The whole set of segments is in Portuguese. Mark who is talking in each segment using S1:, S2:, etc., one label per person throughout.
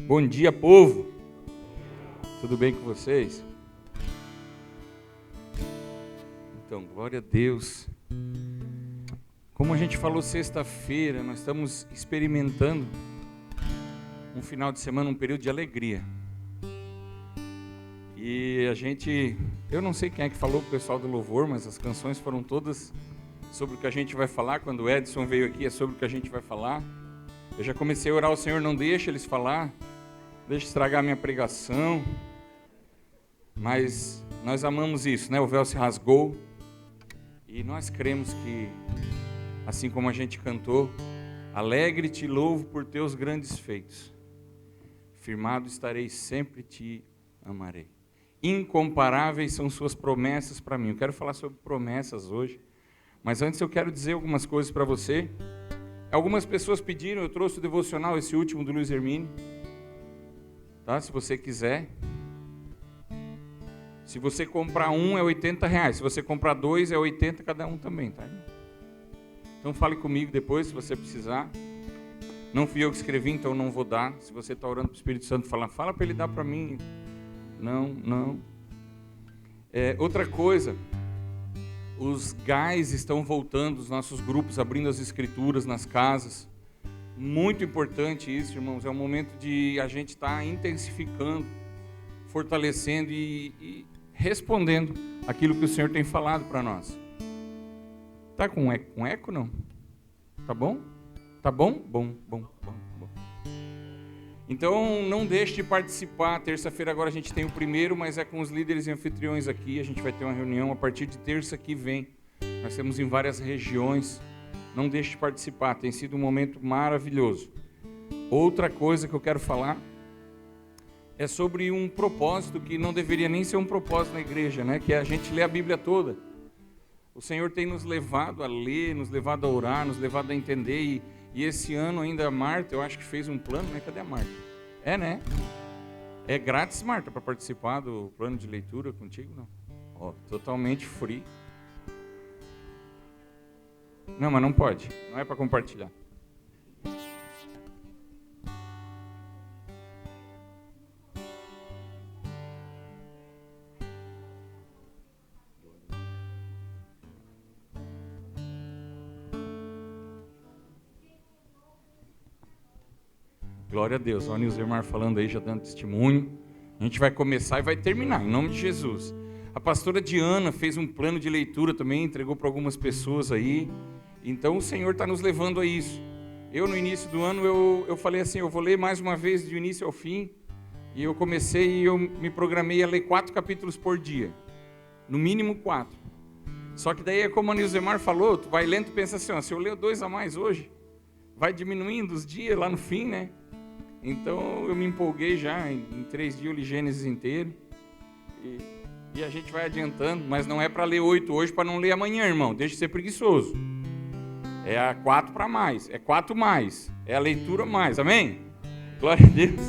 S1: Bom dia, povo! Tudo bem com vocês? Então, glória a Deus. Como a gente falou sexta-feira, nós estamos experimentando um final de semana, um período de alegria. E eu não sei quem é que falou, o pessoal do louvor, mas as canções foram todas sobre o que a gente vai falar. Quando o Edson veio aqui, é sobre o que a gente vai falar. Eu já comecei a orar ao Senhor, não deixa eles falar, deixa estragar a minha pregação. Mas nós amamos isso, né? O véu se rasgou e nós cremos que, assim como a gente cantou, alegre-te e louvo por teus grandes feitos. Firmado estarei, sempre te amarei. Incomparáveis são suas promessas para mim. Eu quero falar sobre promessas hoje, mas antes eu quero dizer algumas coisas para você. Algumas pessoas pediram, eu trouxe o devocional, esse último do Luiz Hermínio, tá? Se você quiser. Se você comprar um é R$80, se você comprar dois é 80 cada um também, tá? Então fale comigo depois se você precisar. Não fui eu que escrevi, então não vou dar. Se você está orando para o Espírito Santo, fala para ele dar para mim. Não. Outra coisa, os gás estão voltando, os nossos grupos abrindo as escrituras nas casas. Muito importante isso, irmãos. É um momento de a gente estar intensificando, fortalecendo e respondendo aquilo que o Senhor tem falado para nós. Tá com eco não? Tá bom? Tá bom? Bom. Então, não deixe de participar. Terça-feira agora a gente tem o primeiro, mas é com os líderes e anfitriões aqui. A gente vai ter uma reunião a partir de terça que vem. Nós temos em várias regiões. Não deixe de participar. Tem sido um momento maravilhoso. Outra coisa que eu quero falar é sobre um propósito que não deveria nem ser um propósito na igreja, né? Que é a gente ler a Bíblia toda. O Senhor tem nos levado a ler, nos levado a orar, nos levado a entender. E esse ano ainda a Marta, eu acho que fez um plano, né? Cadê a Marta? Né? É grátis, Marta, para participar do plano de leitura contigo? Não. Totalmente free. Não, mas não pode. Não é para compartilhar. Glória a Deus. Olha o Nilzemar falando aí, já dando testemunho. A gente vai começar e vai terminar, em nome de Jesus. A pastora Diana fez um plano de leitura também, entregou para algumas pessoas aí. Então o Senhor está nos levando a isso. Eu, no início do ano, eu falei assim, eu vou ler mais uma vez do início ao fim. E eu comecei e eu me programei a ler 4 capítulos por dia. No mínimo 4. Só que daí, como a Nilzemar falou, tu vai lendo e pensa assim, se eu ler 2 a mais hoje, vai diminuindo os dias lá no fim, né? Então eu me empolguei já, em 3 dias eu li Gênesis inteiro. E a gente vai adiantando, mas não é para ler 8 hoje, para não ler amanhã, irmão. Deixa de ser preguiçoso. É a 4 para mais, é 4 mais, é a leitura mais, amém? Glória a Deus.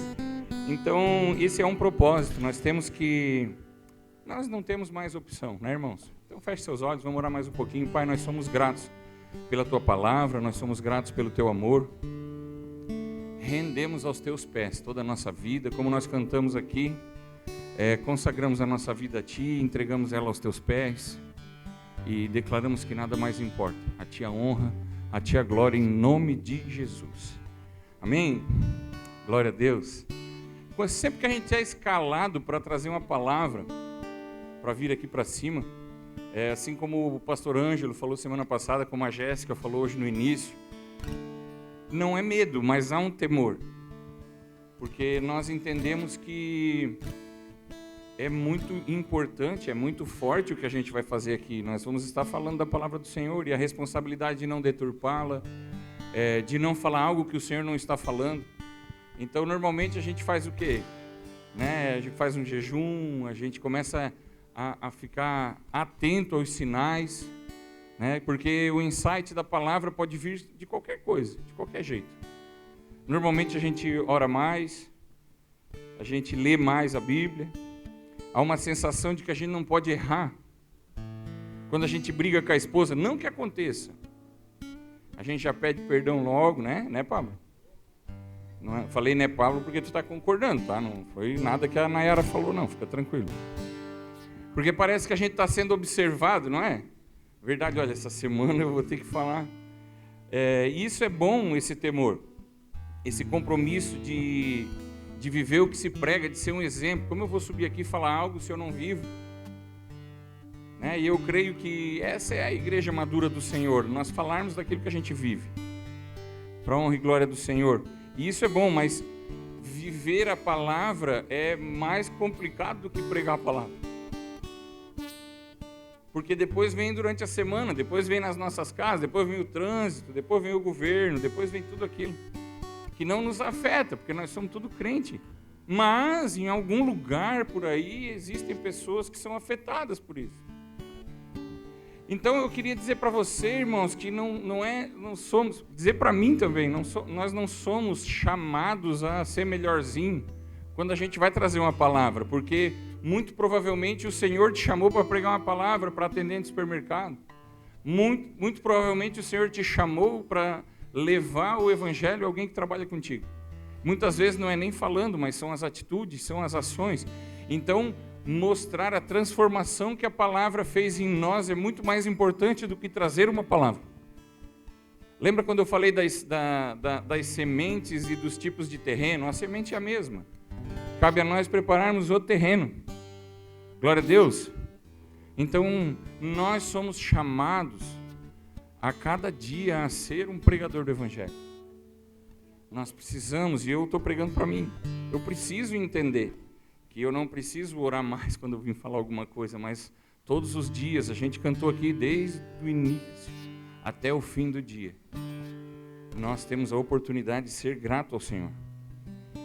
S1: Então, esse é um propósito, nós não temos mais opção, né, irmãos? Então feche seus olhos, vamos orar mais um pouquinho. Pai, nós somos gratos pela Tua palavra, nós somos gratos pelo Teu amor. Rendemos aos Teus pés toda a nossa vida, como nós cantamos aqui, consagramos a nossa vida a Ti, entregamos ela aos Teus pés e declaramos que nada mais importa. A Ti a honra, a Ti a glória, em nome de Jesus. Amém? Glória a Deus. Sempre que a gente é escalado para trazer uma palavra, para vir aqui para cima, assim como o pastor Ângelo falou semana passada, como a Jéssica falou hoje no início, não é medo, mas há um temor, porque nós entendemos que é muito importante, é muito forte o que a gente vai fazer aqui. Nós vamos estar falando da palavra do Senhor e a responsabilidade de não deturpá-la, de não falar algo que o Senhor não está falando. Então, normalmente a gente faz o quê? A gente faz um jejum, a gente começa a ficar atento aos sinais, porque o insight da palavra pode vir de qualquer coisa, de qualquer jeito. Normalmente a gente ora mais, a gente lê mais a Bíblia. Há uma sensação de que a gente não pode errar. Quando a gente briga com a esposa, não que aconteça, a gente já pede perdão logo, né Pablo? Não é? Falei, né, Pablo, porque tu está concordando, tá? Não foi nada que a Nayara falou, não, fica tranquilo. Porque parece que a gente está sendo observado, não é? Verdade, olha, essa semana eu vou ter que falar. Isso é bom, esse temor, esse compromisso de viver o que se prega, de ser um exemplo. Como eu vou subir aqui e falar algo se eu não vivo? Né? E eu creio que essa é a igreja madura do Senhor, nós falarmos daquilo que a gente vive, para a honra e glória do Senhor. E isso é bom, mas viver a palavra é mais complicado do que pregar a palavra. Porque depois vem durante a semana, depois vem nas nossas casas, depois vem o trânsito, depois vem o governo, depois vem tudo aquilo que não nos afeta, porque nós somos tudo crente. Mas em algum lugar por aí existem pessoas que são afetadas por isso. Então eu queria dizer para você, irmãos, que não somos, dizer para mim também, nós não somos chamados a ser melhorzinho quando a gente vai trazer uma palavra, porque muito provavelmente o Senhor te chamou para pregar uma palavra para atendente de supermercado. Muito provavelmente o Senhor te chamou para levar o evangelho a alguém que trabalha contigo. Muitas vezes não é nem falando, mas são as atitudes, são as ações. Então, mostrar a transformação que a palavra fez em nós é muito mais importante do que trazer uma palavra. Lembra quando eu falei das sementes e dos tipos de terreno? A semente é a mesma. Cabe a nós prepararmos o terreno. Glória a Deus. Então, nós somos chamados a cada dia a ser um pregador do Evangelho. Nós precisamos, e eu estou pregando para mim, eu preciso entender que eu não preciso orar mais quando eu vim falar alguma coisa, mas todos os dias, a gente cantou aqui desde o início até o fim do dia, nós temos a oportunidade de ser grato ao Senhor.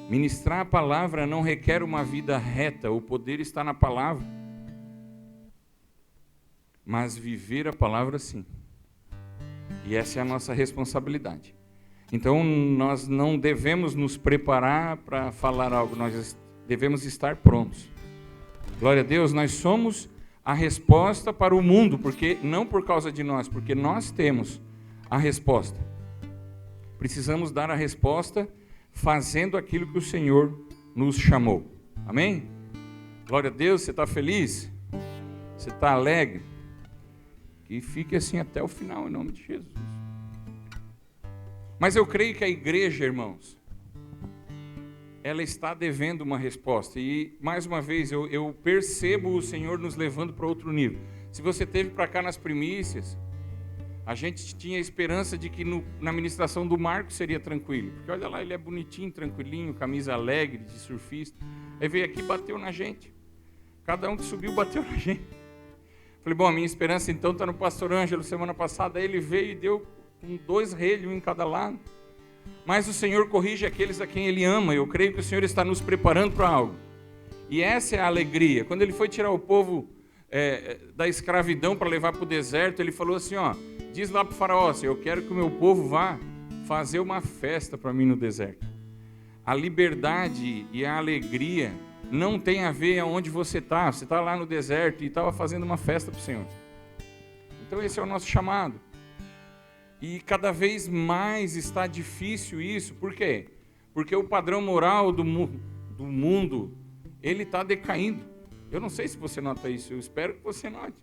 S1: Ministrar a palavra não requer uma vida reta, o poder está na palavra, mas viver a palavra sim, e essa é a nossa responsabilidade. Então nós não devemos nos preparar para falar algo, nós devemos estar prontos. Glória a Deus, nós somos a resposta para o mundo, porque não por causa de nós, porque nós temos a resposta. Precisamos dar a resposta fazendo aquilo que o Senhor nos chamou. Amém? Glória a Deus, você está feliz? Você está alegre? Que fique assim até o final, em nome de Jesus. Mas eu creio que a igreja, irmãos, ela está devendo uma resposta. E, mais uma vez, eu percebo o Senhor nos levando para outro nível. Se você esteve para cá nas primícias, a gente tinha esperança de que na ministração do Marcos seria tranquilo. Porque olha lá, ele é bonitinho, tranquilinho, camisa alegre, de surfista. Aí veio aqui e bateu na gente. Cada um que subiu bateu na gente. Falei, bom, a minha esperança então está no pastor Ângelo. Semana passada ele veio e deu com 2 relhos em cada lado. Mas o Senhor corrige aqueles a quem Ele ama. Eu creio que o Senhor está nos preparando para algo. E essa é a alegria. Quando Ele foi tirar o povo da escravidão para levar para o deserto, Ele falou assim, ó, diz lá para o faraó, assim, eu quero que o meu povo vá fazer uma festa para mim no deserto. A liberdade e a alegria não tem a ver aonde você está. Você está lá no deserto e estava fazendo uma festa para o Senhor. Então esse é o nosso chamado. E cada vez mais está difícil isso. Por quê? Porque o padrão moral do mundo, ele está decaindo. Eu não sei se você nota isso, eu espero que você note.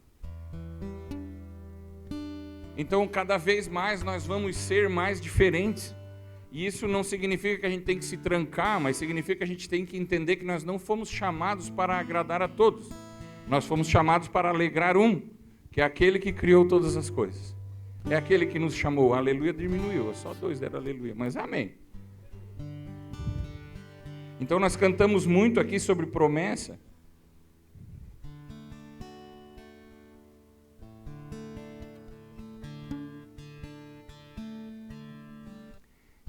S1: Então, cada vez mais nós vamos ser mais diferentes. E isso não significa que a gente tem que se trancar, mas significa que a gente tem que entender que nós não fomos chamados para agradar a todos. Nós fomos chamados para alegrar um, que é aquele que criou todas as coisas. É aquele que nos chamou. Aleluia diminuiu, só 2 deram aleluia, mas amém. Então nós cantamos muito aqui sobre promessa.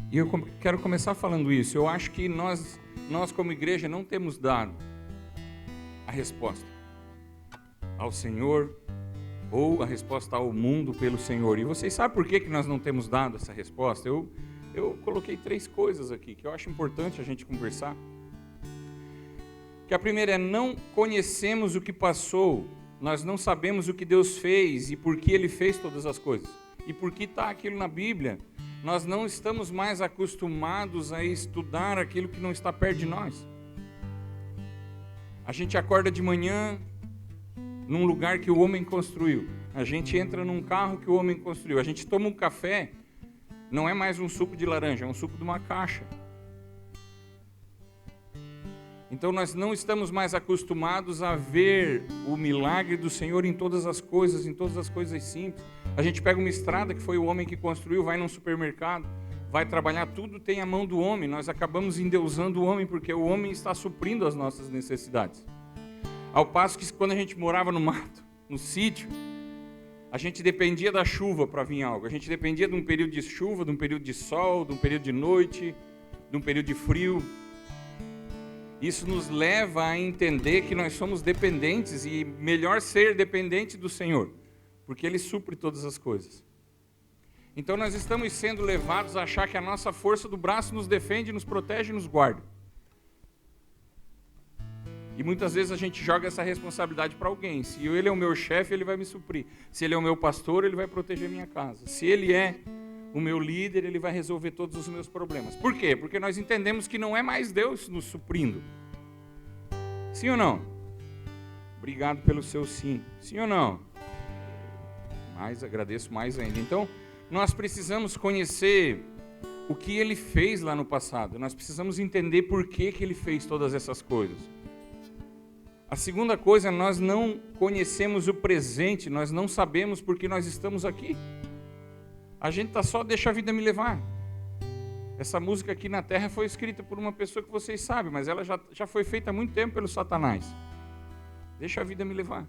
S1: E eu quero começar falando isso. Eu acho que nós como igreja não temos dado a resposta ao Senhor ou a resposta ao mundo pelo Senhor. E vocês sabem por que nós não temos dado essa resposta? Eu coloquei 3 coisas aqui que eu acho importante a gente conversar. Que a primeira é, não conhecemos o que passou, nós não sabemos o que Deus fez e por que Ele fez todas as coisas. E por que está aquilo na Bíblia. Nós não estamos mais acostumados a estudar aquilo que não está perto de nós. A gente acorda de manhã num lugar que o homem construiu. A gente entra num carro que o homem construiu. A gente toma um café, não é mais um suco de laranja, é um suco de uma caixa. Então nós não estamos mais acostumados a ver o milagre do Senhor em todas as coisas simples. A gente pega uma estrada que foi o homem que construiu, vai num supermercado, vai trabalhar, tudo tem a mão do homem. Nós acabamos endeusando o homem porque o homem está suprindo as nossas necessidades. Ao passo que quando a gente morava no mato, no sítio, a gente dependia da chuva para vir algo. A gente dependia de um período de chuva, de um período de sol, de um período de noite, de um período de frio. Isso nos leva a entender que nós somos dependentes e melhor ser dependente do Senhor, porque Ele supre todas as coisas. Então nós estamos sendo levados a achar que a nossa força do braço nos defende, nos protege e nos guarda. E muitas vezes a gente joga essa responsabilidade para alguém. Se ele é o meu chefe, ele vai me suprir. Se ele é o meu pastor, ele vai proteger minha casa. Se ele é o meu líder, ele vai resolver todos os meus problemas. Por quê? Porque nós entendemos que não é mais Deus nos suprindo. Sim ou não? Obrigado pelo seu sim. Sim ou não? Mas agradeço mais ainda. Então, nós precisamos conhecer o que Ele fez lá no passado. Nós precisamos entender por que Ele fez todas essas coisas. A segunda coisa, nós não conhecemos o presente, nós não sabemos por que nós estamos aqui. A gente está só, deixa a vida me levar. Essa música aqui na Terra foi escrita por uma pessoa que vocês sabem, mas ela já foi feita há muito tempo pelo Satanás. Deixa a vida me levar.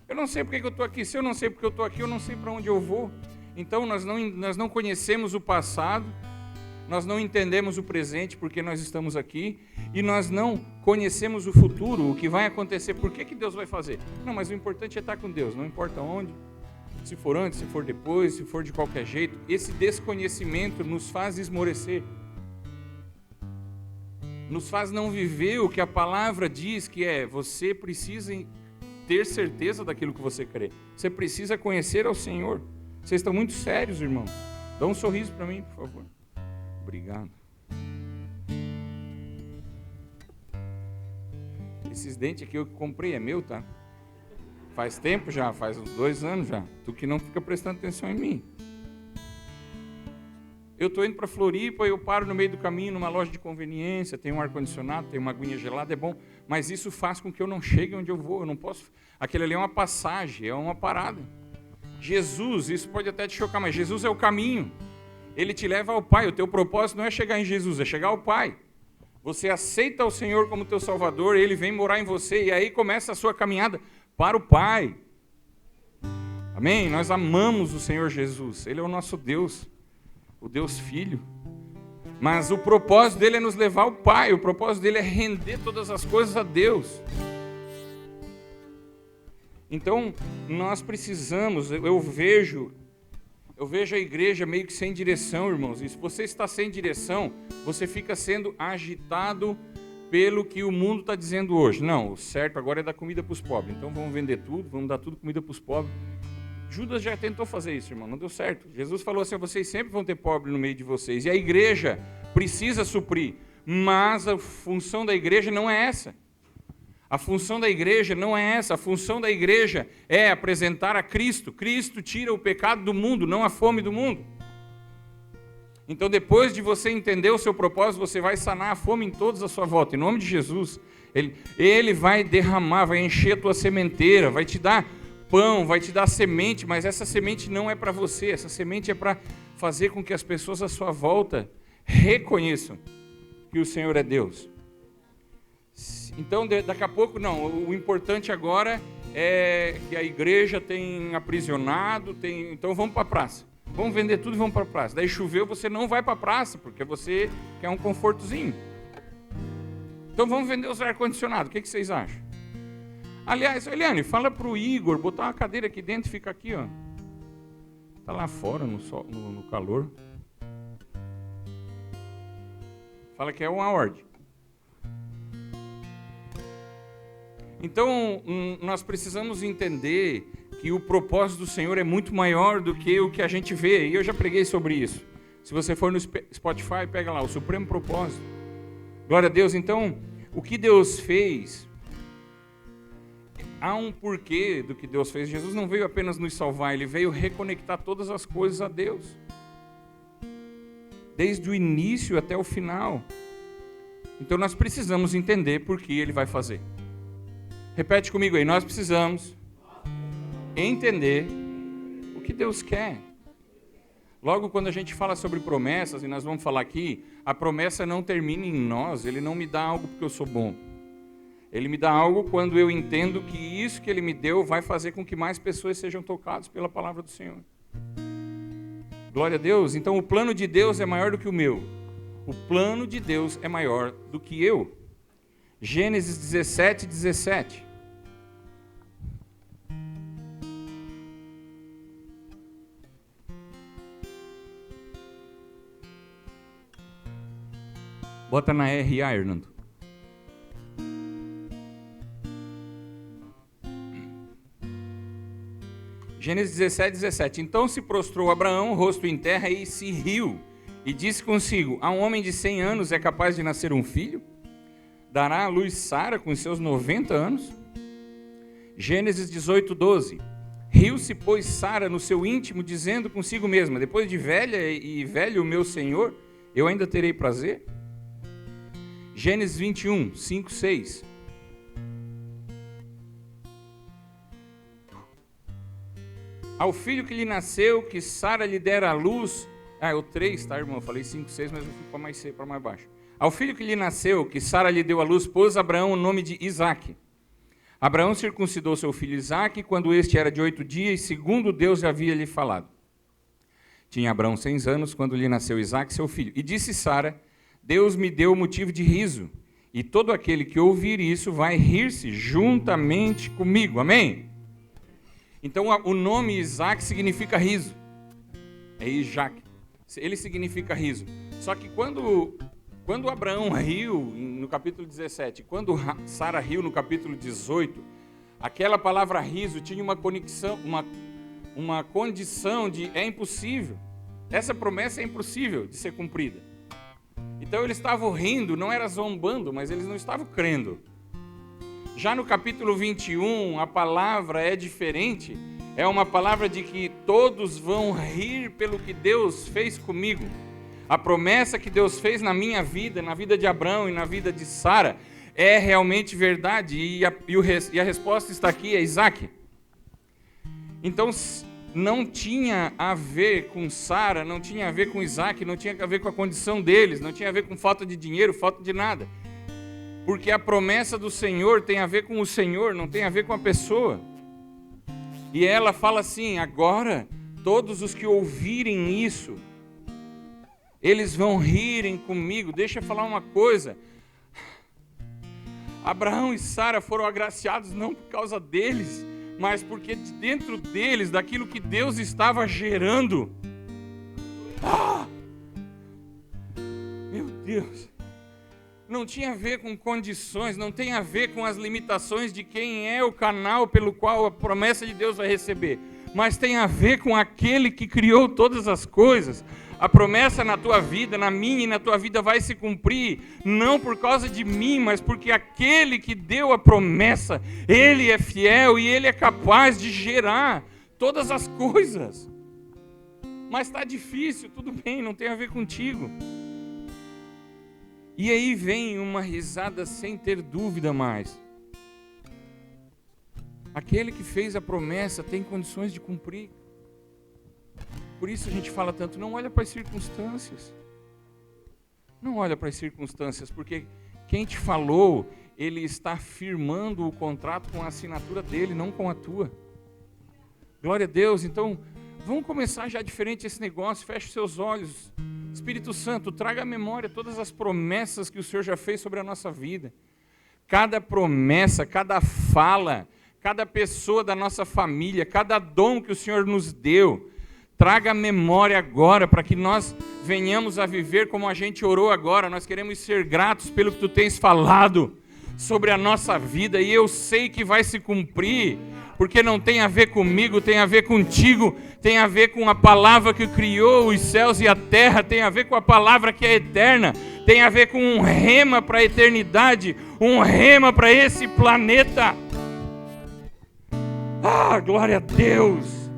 S1: Eu não sei porque que eu estou aqui. Se eu não sei porque eu estou aqui, eu não sei para onde eu vou. Então nós não conhecemos o passado, nós não entendemos o presente porque nós estamos aqui, e nós não conhecemos o futuro, o que vai acontecer, por que Deus vai fazer. Não, mas o importante é estar com Deus, não importa onde. Se for antes, se for depois, se for de qualquer jeito. Esse desconhecimento nos faz esmorecer. Nos faz não viver o que a palavra diz, que é, você precisa ter certeza daquilo que você crê. Você precisa conhecer ao Senhor. Vocês estão muito sérios, irmãos. Dá um sorriso para mim, por favor. Obrigado. Esses dentes aqui eu comprei, é meu, tá? Faz tempo já, faz uns 2 anos já. Tu que não fica prestando atenção em mim. Eu estou indo para Floripa, eu paro no meio do caminho, numa loja de conveniência, tem um ar-condicionado, tem uma aguinha gelada, é bom, mas isso faz com que eu não chegue onde eu vou, eu não posso. Aquele ali é uma passagem, é uma parada. Jesus, isso pode até te chocar, mas Jesus é o caminho. Ele te leva ao Pai, o teu propósito não é chegar em Jesus, é chegar ao Pai. Você aceita o Senhor como teu Salvador, Ele vem morar em você, e aí começa a sua caminhada para o Pai. Amém? Nós amamos o Senhor Jesus, Ele é o nosso Deus, o Deus Filho. Mas o propósito dele é nos levar ao Pai, o propósito dele é render todas as coisas a Deus. Então, nós precisamos, eu vejo a igreja meio que sem direção, irmãos. E se você está sem direção, você fica sendo agitado pelo que o mundo está dizendo hoje. Não, o certo agora é dar comida para os pobres. Então vamos vender tudo, vamos dar tudo comida para os pobres. Judas já tentou fazer isso, irmão, não deu certo. Jesus falou assim, vocês sempre vão ter pobre no meio de vocês. E a igreja precisa suprir. Mas a função da igreja não é essa. A função da igreja não é essa. A função da igreja é apresentar a Cristo. Cristo tira o pecado do mundo, não a fome do mundo. Então, depois de você entender o seu propósito, você vai sanar a fome em todos à sua volta. Em nome de Jesus, Ele vai derramar, vai encher a tua sementeira, vai te dar pão, vai te dar semente, mas essa semente não é para você. Essa semente é para fazer com que as pessoas à sua volta reconheçam que o Senhor é Deus. Então, daqui a pouco, não. O importante agora é que a igreja tem aprisionado, então vamos para a praça. Vamos vender tudo e vamos para a praça. Daí choveu, você não vai para a praça, porque você quer um confortozinho. Então vamos vender os ar-condicionados. O que vocês acham? Aliás, Eliane, fala para o Igor botar uma cadeira aqui dentro e fica aqui, ó. Está lá fora, no sol, no calor. Fala que é uma ordem. Então, nós precisamos entender que o propósito do Senhor é muito maior do que o que a gente vê. E eu já preguei sobre isso. Se você for no Spotify, pega lá, o Supremo Propósito. Glória a Deus. Então, o que Deus fez, há um porquê do que Deus fez. Jesus não veio apenas nos salvar, Ele veio reconectar todas as coisas a Deus. Desde o início até o final. Então nós precisamos entender por que Ele vai fazer. Repete comigo aí, nós precisamos entender o que Deus quer. Logo quando a gente fala sobre promessas, e nós vamos falar aqui, a promessa não termina em nós, Ele não me dá algo porque eu sou bom. Ele me dá algo quando eu entendo que isso que Ele me deu vai fazer com que mais pessoas sejam tocadas pela palavra do Senhor. Glória a Deus. Então o plano de Deus é maior do que o meu. O plano de Deus é maior do que eu. Gênesis 17, 17. Bota na RA, Hernando. Gênesis 17, 17. Então se prostrou Abraão, rosto em terra, e se riu, e disse consigo: a um homem de 100 anos é capaz de nascer um filho? Dará à luz Sara com seus 90 anos? Gênesis 18, 12. Riu-se, pois, Sara no seu íntimo, dizendo consigo mesma: depois de velha e velho o meu senhor, eu ainda terei prazer? Gênesis 21, 5, 6. Ao filho que lhe nasceu, que Sara lhe dera à luz... o 3, tá, irmão? Eu falei 5, 6, mas eu fui para mais baixo. Ao filho que lhe nasceu, que Sara lhe deu à luz, pôs Abraão o nome de Isaque. Abraão circuncidou seu filho Isaque, quando este era de 8 dias, segundo Deus havia lhe falado. Tinha Abraão 100 anos, quando lhe nasceu Isaque, seu filho. E disse Sara: Deus me deu motivo de riso, e todo aquele que ouvir isso vai rir-se juntamente comigo. Amém? Então o nome Isaque significa riso. É Isaque. Ele significa riso. Só que quando Abraão riu, no capítulo 17, quando Sara riu, no capítulo 18, aquela palavra riso tinha uma conexão, uma condição de é impossível. Essa promessa é impossível de ser cumprida. Então eles estavam rindo, não era zombando, mas eles não estavam crendo. Já no capítulo 21, a palavra é diferente. É uma palavra de que todos vão rir pelo que Deus fez comigo. A promessa que Deus fez na minha vida, na vida de Abraão e na vida de Sara, é realmente verdade. E a resposta está aqui, é Isaque. Então, não tinha a ver com Sara, não tinha a ver com Isaque, não tinha a ver com a condição deles, não tinha a ver com falta de dinheiro, falta de nada. Porque a promessa do Senhor tem a ver com o Senhor, não tem a ver com a pessoa. E ela fala assim: agora, todos os que ouvirem isso, eles vão rirem comigo. Deixa eu falar uma coisa. Abraão e Sara foram agraciados não por causa deles, mas porque dentro deles, daquilo que Deus estava gerando. Meu Deus! Não tinha a ver com condições, não tem a ver com as limitações de quem é o canal pelo qual a promessa de Deus vai receber, mas tem a ver com aquele que criou todas as coisas. A promessa na tua vida, na minha e na tua vida vai se cumprir, não por causa de mim, mas porque aquele que deu a promessa, Ele é fiel e Ele é capaz de gerar todas as coisas. Mas está difícil, tudo bem, não tem a ver contigo. E aí vem uma risada sem ter dúvida mais. Aquele que fez a promessa tem condições de cumprir. Por isso a gente fala tanto, não olha para as circunstâncias. Não olha para as circunstâncias, porque quem te falou, ele está firmando o contrato com a assinatura dele, não com a tua. Glória a Deus. Então, vamos começar já diferente esse negócio. Feche seus olhos. Espírito Santo, traga à memória todas as promessas que o Senhor já fez sobre a nossa vida. Cada promessa, cada fala, cada pessoa da nossa família, cada dom que o Senhor nos deu. Traga à memória agora, para que nós venhamos a viver como a gente orou agora. Nós queremos ser gratos pelo que Tu tens falado sobre a nossa vida, e eu sei que vai se cumprir, porque não tem a ver comigo, tem a ver contigo, tem a ver com a palavra que criou os céus e a terra, tem a ver com a palavra que é eterna, tem a ver com um rema para a eternidade, um rema para esse planeta. Ah, glória a Deus!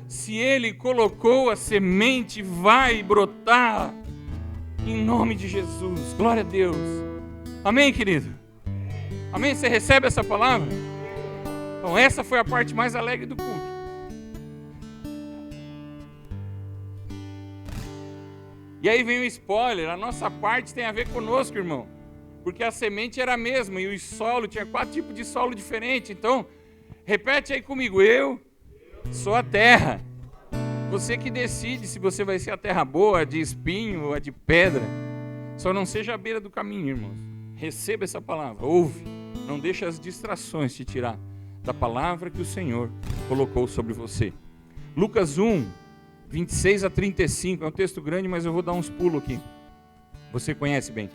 S1: Se Ele colocou a semente, vai brotar, em nome de Jesus, glória a Deus. Amém, querido? Amém? Você recebe essa palavra? Então essa foi a parte mais alegre do culto. E aí vem o spoiler, a nossa parte tem a ver conosco, irmão. Porque a semente era a mesma e o solo, tinha 4 tipos de solo diferentes. Então, repete aí comigo, eu sou a terra. Você que decide se você vai ser a terra boa, a de espinho ou a de pedra. Só não seja à beira do caminho, irmãos. Receba essa palavra, ouve. Não deixe as distrações te tirar da palavra que o Senhor colocou sobre você. Lucas 1, 26 a 35, é um texto grande, mas eu vou dar uns pulos aqui. Você conhece bem.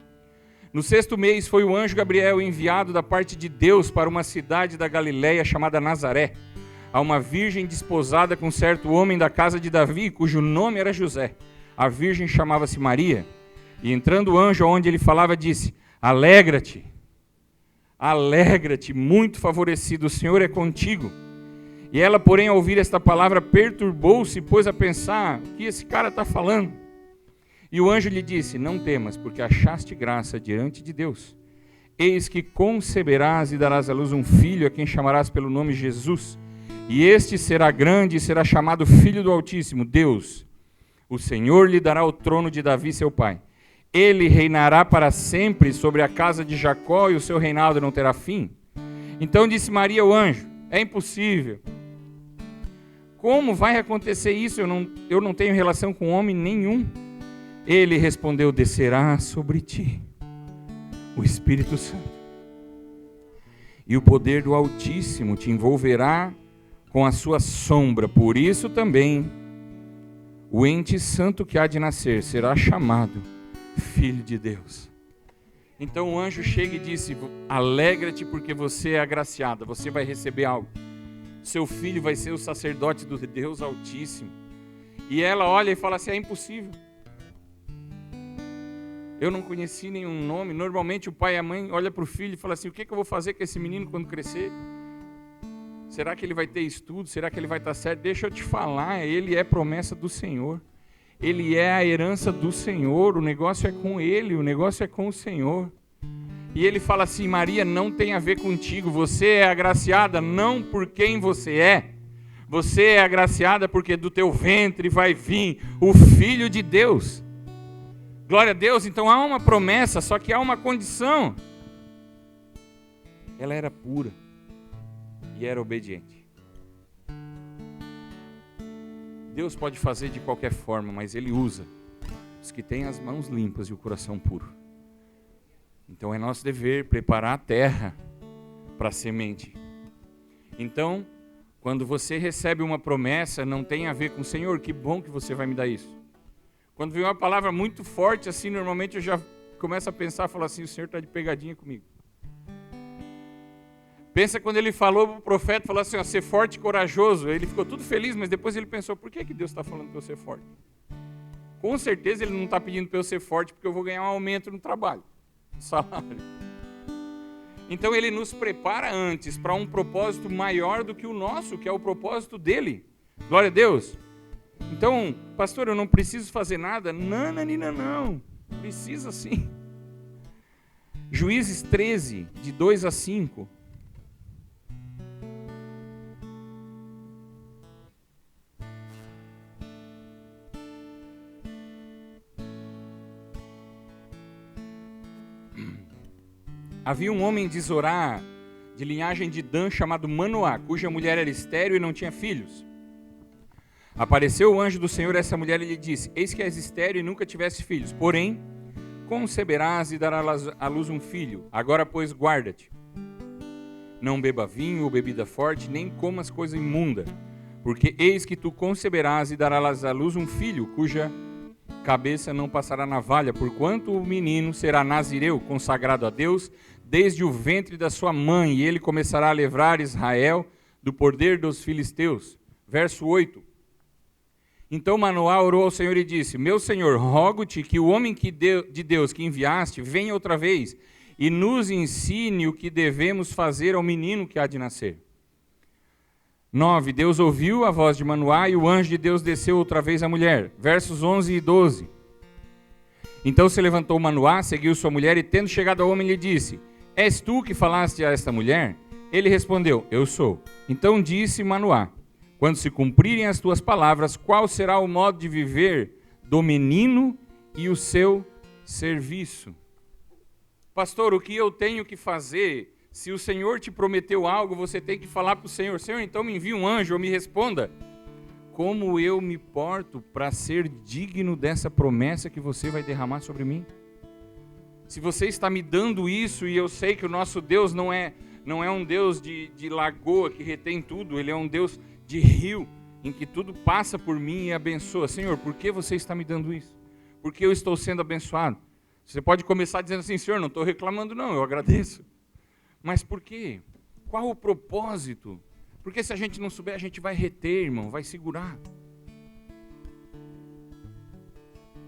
S1: No 6º mês foi o anjo Gabriel enviado da parte de Deus para uma cidade da Galileia chamada Nazaré, a uma virgem desposada com certo homem da casa de Davi, cujo nome era José. A virgem chamava-se Maria. E entrando o anjo onde ele falava, disse: alegra-te, alegra-te, muito favorecido, o Senhor é contigo. E ela, porém, ao ouvir esta palavra, perturbou-se e pôs a pensar: o que esse cara está falando? E o anjo lhe disse: não temas, porque achaste graça diante de Deus. Eis que conceberás e darás à luz um filho, a quem chamarás pelo nome Jesus. E este será grande e será chamado Filho do Altíssimo, Deus. O Senhor lhe dará o trono de Davi, seu pai. Ele reinará para sempre sobre a casa de Jacó, e o seu reinado não terá fim. Então disse Maria ao anjo: é impossível. Como vai acontecer isso? Eu não tenho relação com homem nenhum. Ele respondeu: descerá sobre ti o Espírito Santo, e o poder do Altíssimo te envolverá com a sua sombra. Por isso também o ente santo que há de nascer será chamado Filho de Deus. Então o anjo chega e disse: alegra-te, porque você é agraciada, você vai receber algo. Seu filho vai ser o sacerdote do Deus Altíssimo. E ela olha e fala assim: é impossível. Eu não conheci nenhum nome. Normalmente o pai e a mãe olham para o filho e falam assim: o que eu vou fazer com esse menino quando crescer? Será que ele vai ter estudo? Será que ele vai estar certo? Deixa eu te falar, ele é promessa do Senhor. Ele é a herança do Senhor. O negócio é com ele, o negócio é com o Senhor. E ele fala assim: Maria, não tem a ver contigo. Você é agraciada não por quem você é. Você é agraciada porque do teu ventre vai vir o Filho de Deus. Glória a Deus. Então há uma promessa, só que há uma condição. Ela era pura e era obediente. Deus pode fazer de qualquer forma, mas Ele usa os que têm as mãos limpas e o coração puro. Então é nosso dever preparar a terra para a semente. Então, quando você recebe uma promessa, não tem a ver com: Senhor, que bom que você vai me dar isso. Quando vem uma palavra muito forte assim, normalmente eu já começo a pensar, falar assim: o Senhor está de pegadinha comigo. Pensa quando ele falou para o profeta, falou assim: ó, ser forte e corajoso. Ele ficou tudo feliz, mas depois ele pensou: por que Deus está falando para eu ser forte? Com certeza ele não está pedindo para eu ser forte porque eu vou ganhar um aumento no trabalho, no salário. Então ele nos prepara antes para um propósito maior do que o nosso, que é o propósito dele. Glória a Deus. Então, pastor, eu não preciso fazer nada? Não. Precisa sim. Juízes 13, de 2 a 5. Havia um homem de Zorá, de linhagem de Dan, chamado Manoá, cuja mulher era estéril e não tinha filhos. Apareceu o anjo do Senhor a essa mulher e lhe disse: eis que és estéril e nunca tiveste filhos, porém conceberás e darás à luz um filho. Agora, pois, guarda-te. Não beba vinho ou bebida forte, nem comas coisa imunda, porque eis que tu conceberás e darás à luz um filho, cuja cabeça não passará navalha, porquanto o menino será nazireu, consagrado a Deus, desde o ventre da sua mãe, e ele começará a livrar Israel do poder dos filisteus. Verso 8. Então Manoá orou ao Senhor e disse: Meu Senhor, rogo-te que o homem de Deus que enviaste venha outra vez e nos ensine o que devemos fazer ao menino que há de nascer. 9. Deus ouviu a voz de Manoá e o anjo de Deus desceu outra vez à mulher. Versos 11 e 12. Então se levantou Manoá, seguiu sua mulher e tendo chegado ao homem lhe disse: És tu que falaste a esta mulher? Ele respondeu: Eu sou. Então disse Manoá: Quando se cumprirem as tuas palavras, qual será o modo de viver do menino e o seu serviço? Pastor, o que eu tenho que fazer? Se o Senhor te prometeu algo, você tem que falar para o Senhor: Senhor, então me envie um anjo ou me responda. Como eu me porto para ser digno dessa promessa que você vai derramar sobre mim? Se você está me dando isso, e eu sei que o nosso Deus não é um Deus de lagoa que retém tudo, Ele é um Deus de rio, em que tudo passa por mim e abençoa. Senhor, por que você está me dando isso? Por que eu estou sendo abençoado? Você pode começar dizendo assim: Senhor, não estou reclamando não, eu agradeço. Mas por quê? Qual o propósito? Porque se a gente não souber, a gente vai reter, irmão, vai segurar.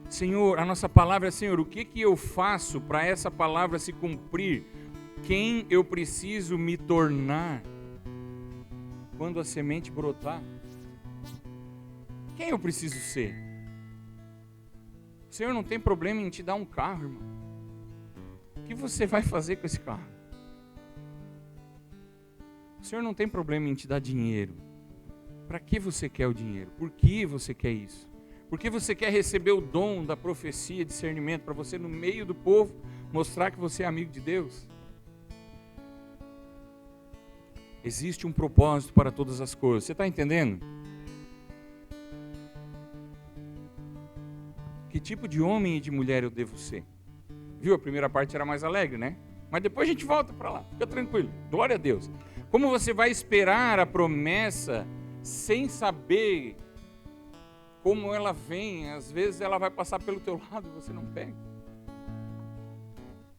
S1: Senhor, a nossa palavra é: Senhor, o que eu faço para essa palavra se cumprir? Quem eu preciso me tornar quando a semente brotar? Quem eu preciso ser? O Senhor não tem problema em te dar um carro, irmão. O que você vai fazer com esse carro? O Senhor não tem problema em te dar dinheiro. Para que você quer o dinheiro? Por que você quer isso? Por que você quer receber o dom da profecia, discernimento, para você no meio do povo mostrar que você é amigo de Deus? Existe um propósito para todas as coisas. Você está entendendo? Que tipo de homem e de mulher eu devo ser? Viu? A primeira parte era mais alegre, né? Mas depois a gente volta para lá. Fica tranquilo. Glória a Deus. Como você vai esperar a promessa sem saber como ela vem? Às vezes ela vai passar pelo teu lado e você não pega.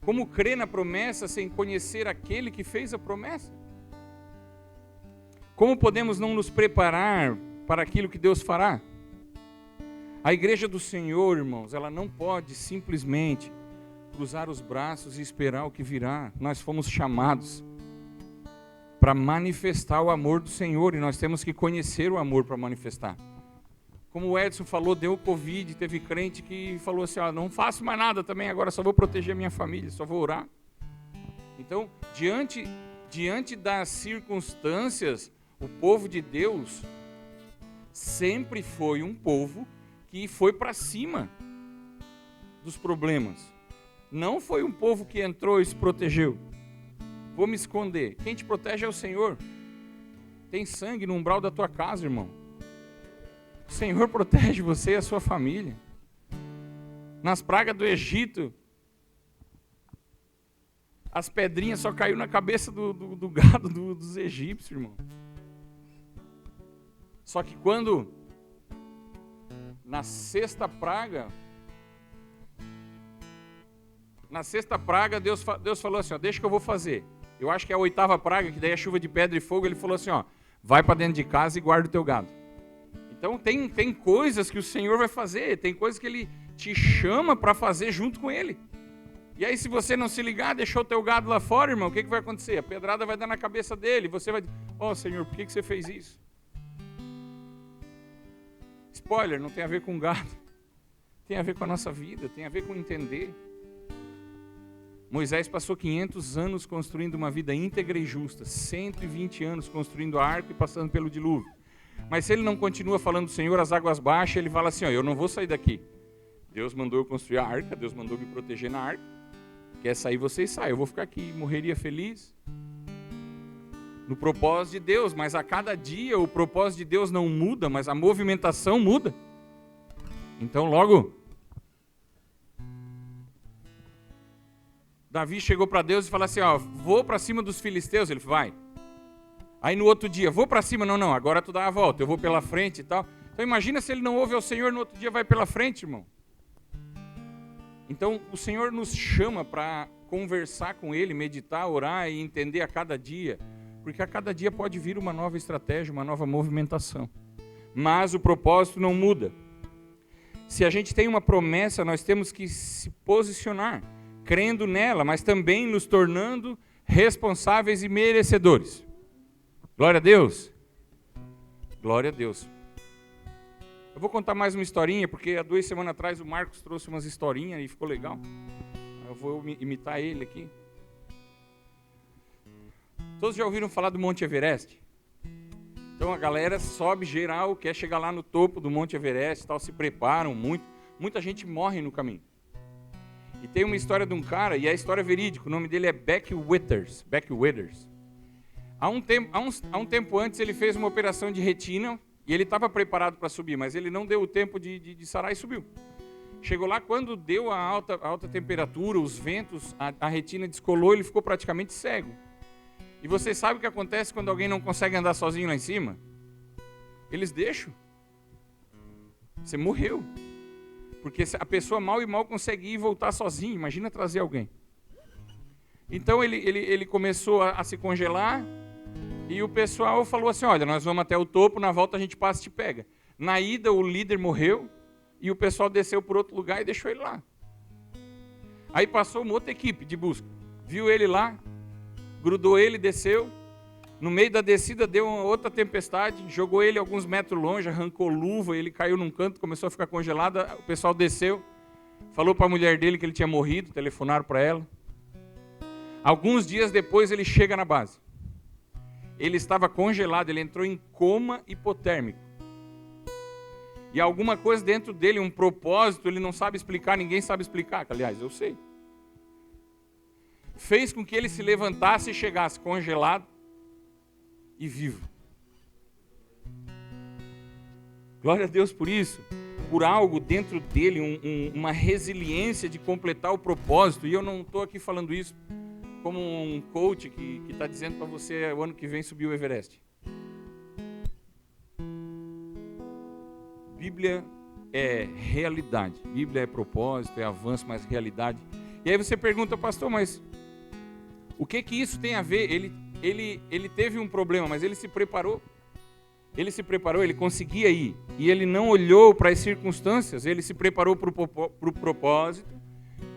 S1: Como crer na promessa sem conhecer aquele que fez a promessa? Como podemos não nos preparar para aquilo que Deus fará? A igreja do Senhor, irmãos, ela não pode simplesmente cruzar os braços e esperar o que virá. Nós fomos chamados para manifestar o amor do Senhor, e nós temos que conhecer o amor para manifestar. Como o Edson falou, deu Covid, teve crente que falou assim: não faço mais nada também, agora só vou proteger a minha família, só vou orar. Então, diante das circunstâncias, o povo de Deus sempre foi um povo que foi para cima dos problemas. Não foi um povo que entrou e se protegeu. Vou me esconder. Quem te protege é o Senhor. Tem sangue no umbral da tua casa, irmão. O Senhor protege você e a sua família. Nas pragas do Egito, as pedrinhas só caíram na cabeça do gado dos egípcios, irmão. Só que quando, na sexta praga, Deus falou assim: deixa que eu vou fazer. Eu acho que é a 8ª praga, que daí é chuva de pedra e fogo. Ele falou assim: vai para dentro de casa e guarda o teu gado. Então tem coisas que o Senhor vai fazer, tem coisas que Ele te chama para fazer junto com Ele. E aí, se você não se ligar, deixou o teu gado lá fora, irmão, o que vai acontecer? A pedrada vai dar na cabeça dele, você vai dizer: Senhor, por que você fez isso? Spoiler, não tem a ver com gado, tem a ver com a nossa vida, tem a ver com entender. Moisés passou 500 anos construindo uma vida íntegra e justa, 120 anos construindo a arca e passando pelo dilúvio. Mas se ele não continua falando do Senhor, as águas baixas, ele fala assim: eu não vou sair daqui. Deus mandou eu construir a arca, Deus mandou me proteger na arca. Quer sair, vocês saem, eu vou ficar aqui, morreria feliz. No propósito de Deus, mas a cada dia o propósito de Deus não muda, mas a movimentação muda. Então logo, Davi chegou para Deus e falou assim: vou para cima dos filisteus. Ele falou: vai. Aí no outro dia, vou para cima. Não, agora tu dá a volta, eu vou pela frente e tal. Então imagina se ele não ouve ao Senhor, no outro dia vai pela frente, irmão. Então o Senhor nos chama para conversar com Ele, meditar, orar e entender a cada dia. Porque a cada dia pode vir uma nova estratégia, uma nova movimentação. mas o propósito não muda. Se a gente tem uma promessa, nós temos que se posicionar, crendo nela, mas também nos tornando responsáveis e merecedores. Glória a Deus. Glória a Deus. Eu vou contar mais uma historinha, porque há 2 semanas atrás o Marcos trouxe umas historinhas e ficou legal. Eu vou imitar ele aqui. Todos já ouviram falar do Monte Everest? Então a galera sobe geral, quer chegar lá no topo do Monte Everest, tal, se preparam muito. Muita gente morre no caminho. E tem uma história de um cara, e é a história verídica, o nome dele é Beck Withers. Há um tempo antes ele fez uma operação de retina, e ele estava preparado para subir, mas ele não deu o tempo de sarar e subiu. Chegou lá, quando deu a alta temperatura, os ventos, a retina descolou, ele ficou praticamente cego. E você sabe o que acontece quando alguém não consegue andar sozinho lá em cima? Eles deixam. Você morreu. Porque a pessoa mal e mal consegue ir e voltar sozinho. Imagina trazer alguém. Então ele começou a se congelar e o pessoal falou assim, olha, nós vamos até o topo, na volta a gente passa e te pega. Na ida o líder morreu e o pessoal desceu por outro lugar e deixou ele lá. Aí passou uma outra equipe de busca. Viu ele lá, grudou ele, desceu. No meio da descida deu uma outra tempestade, jogou ele alguns metros longe, arrancou luva, ele caiu num canto, começou a ficar congelado, o pessoal desceu, falou para a mulher dele que ele tinha morrido, telefonaram para ela. Alguns dias depois ele chega na base. Ele estava congelado, ele entrou em coma hipotérmico. E alguma coisa dentro dele, um propósito, ele não sabe explicar, ninguém sabe explicar, que, aliás, eu sei. Fez com que ele se levantasse e chegasse congelado e vivo. Glória a Deus por isso, por algo dentro dele, uma resiliência de completar o propósito. E eu não estou aqui falando isso como um coach que está dizendo para você o ano que vem subir o Everest. Bíblia é realidade, Bíblia é propósito, é avanço, mas realidade. E aí você pergunta, pastor, mas o que isso tem a ver? Ele teve um problema, mas ele se preparou. Ele conseguia ir. E ele não olhou para as circunstâncias, ele se preparou para o propósito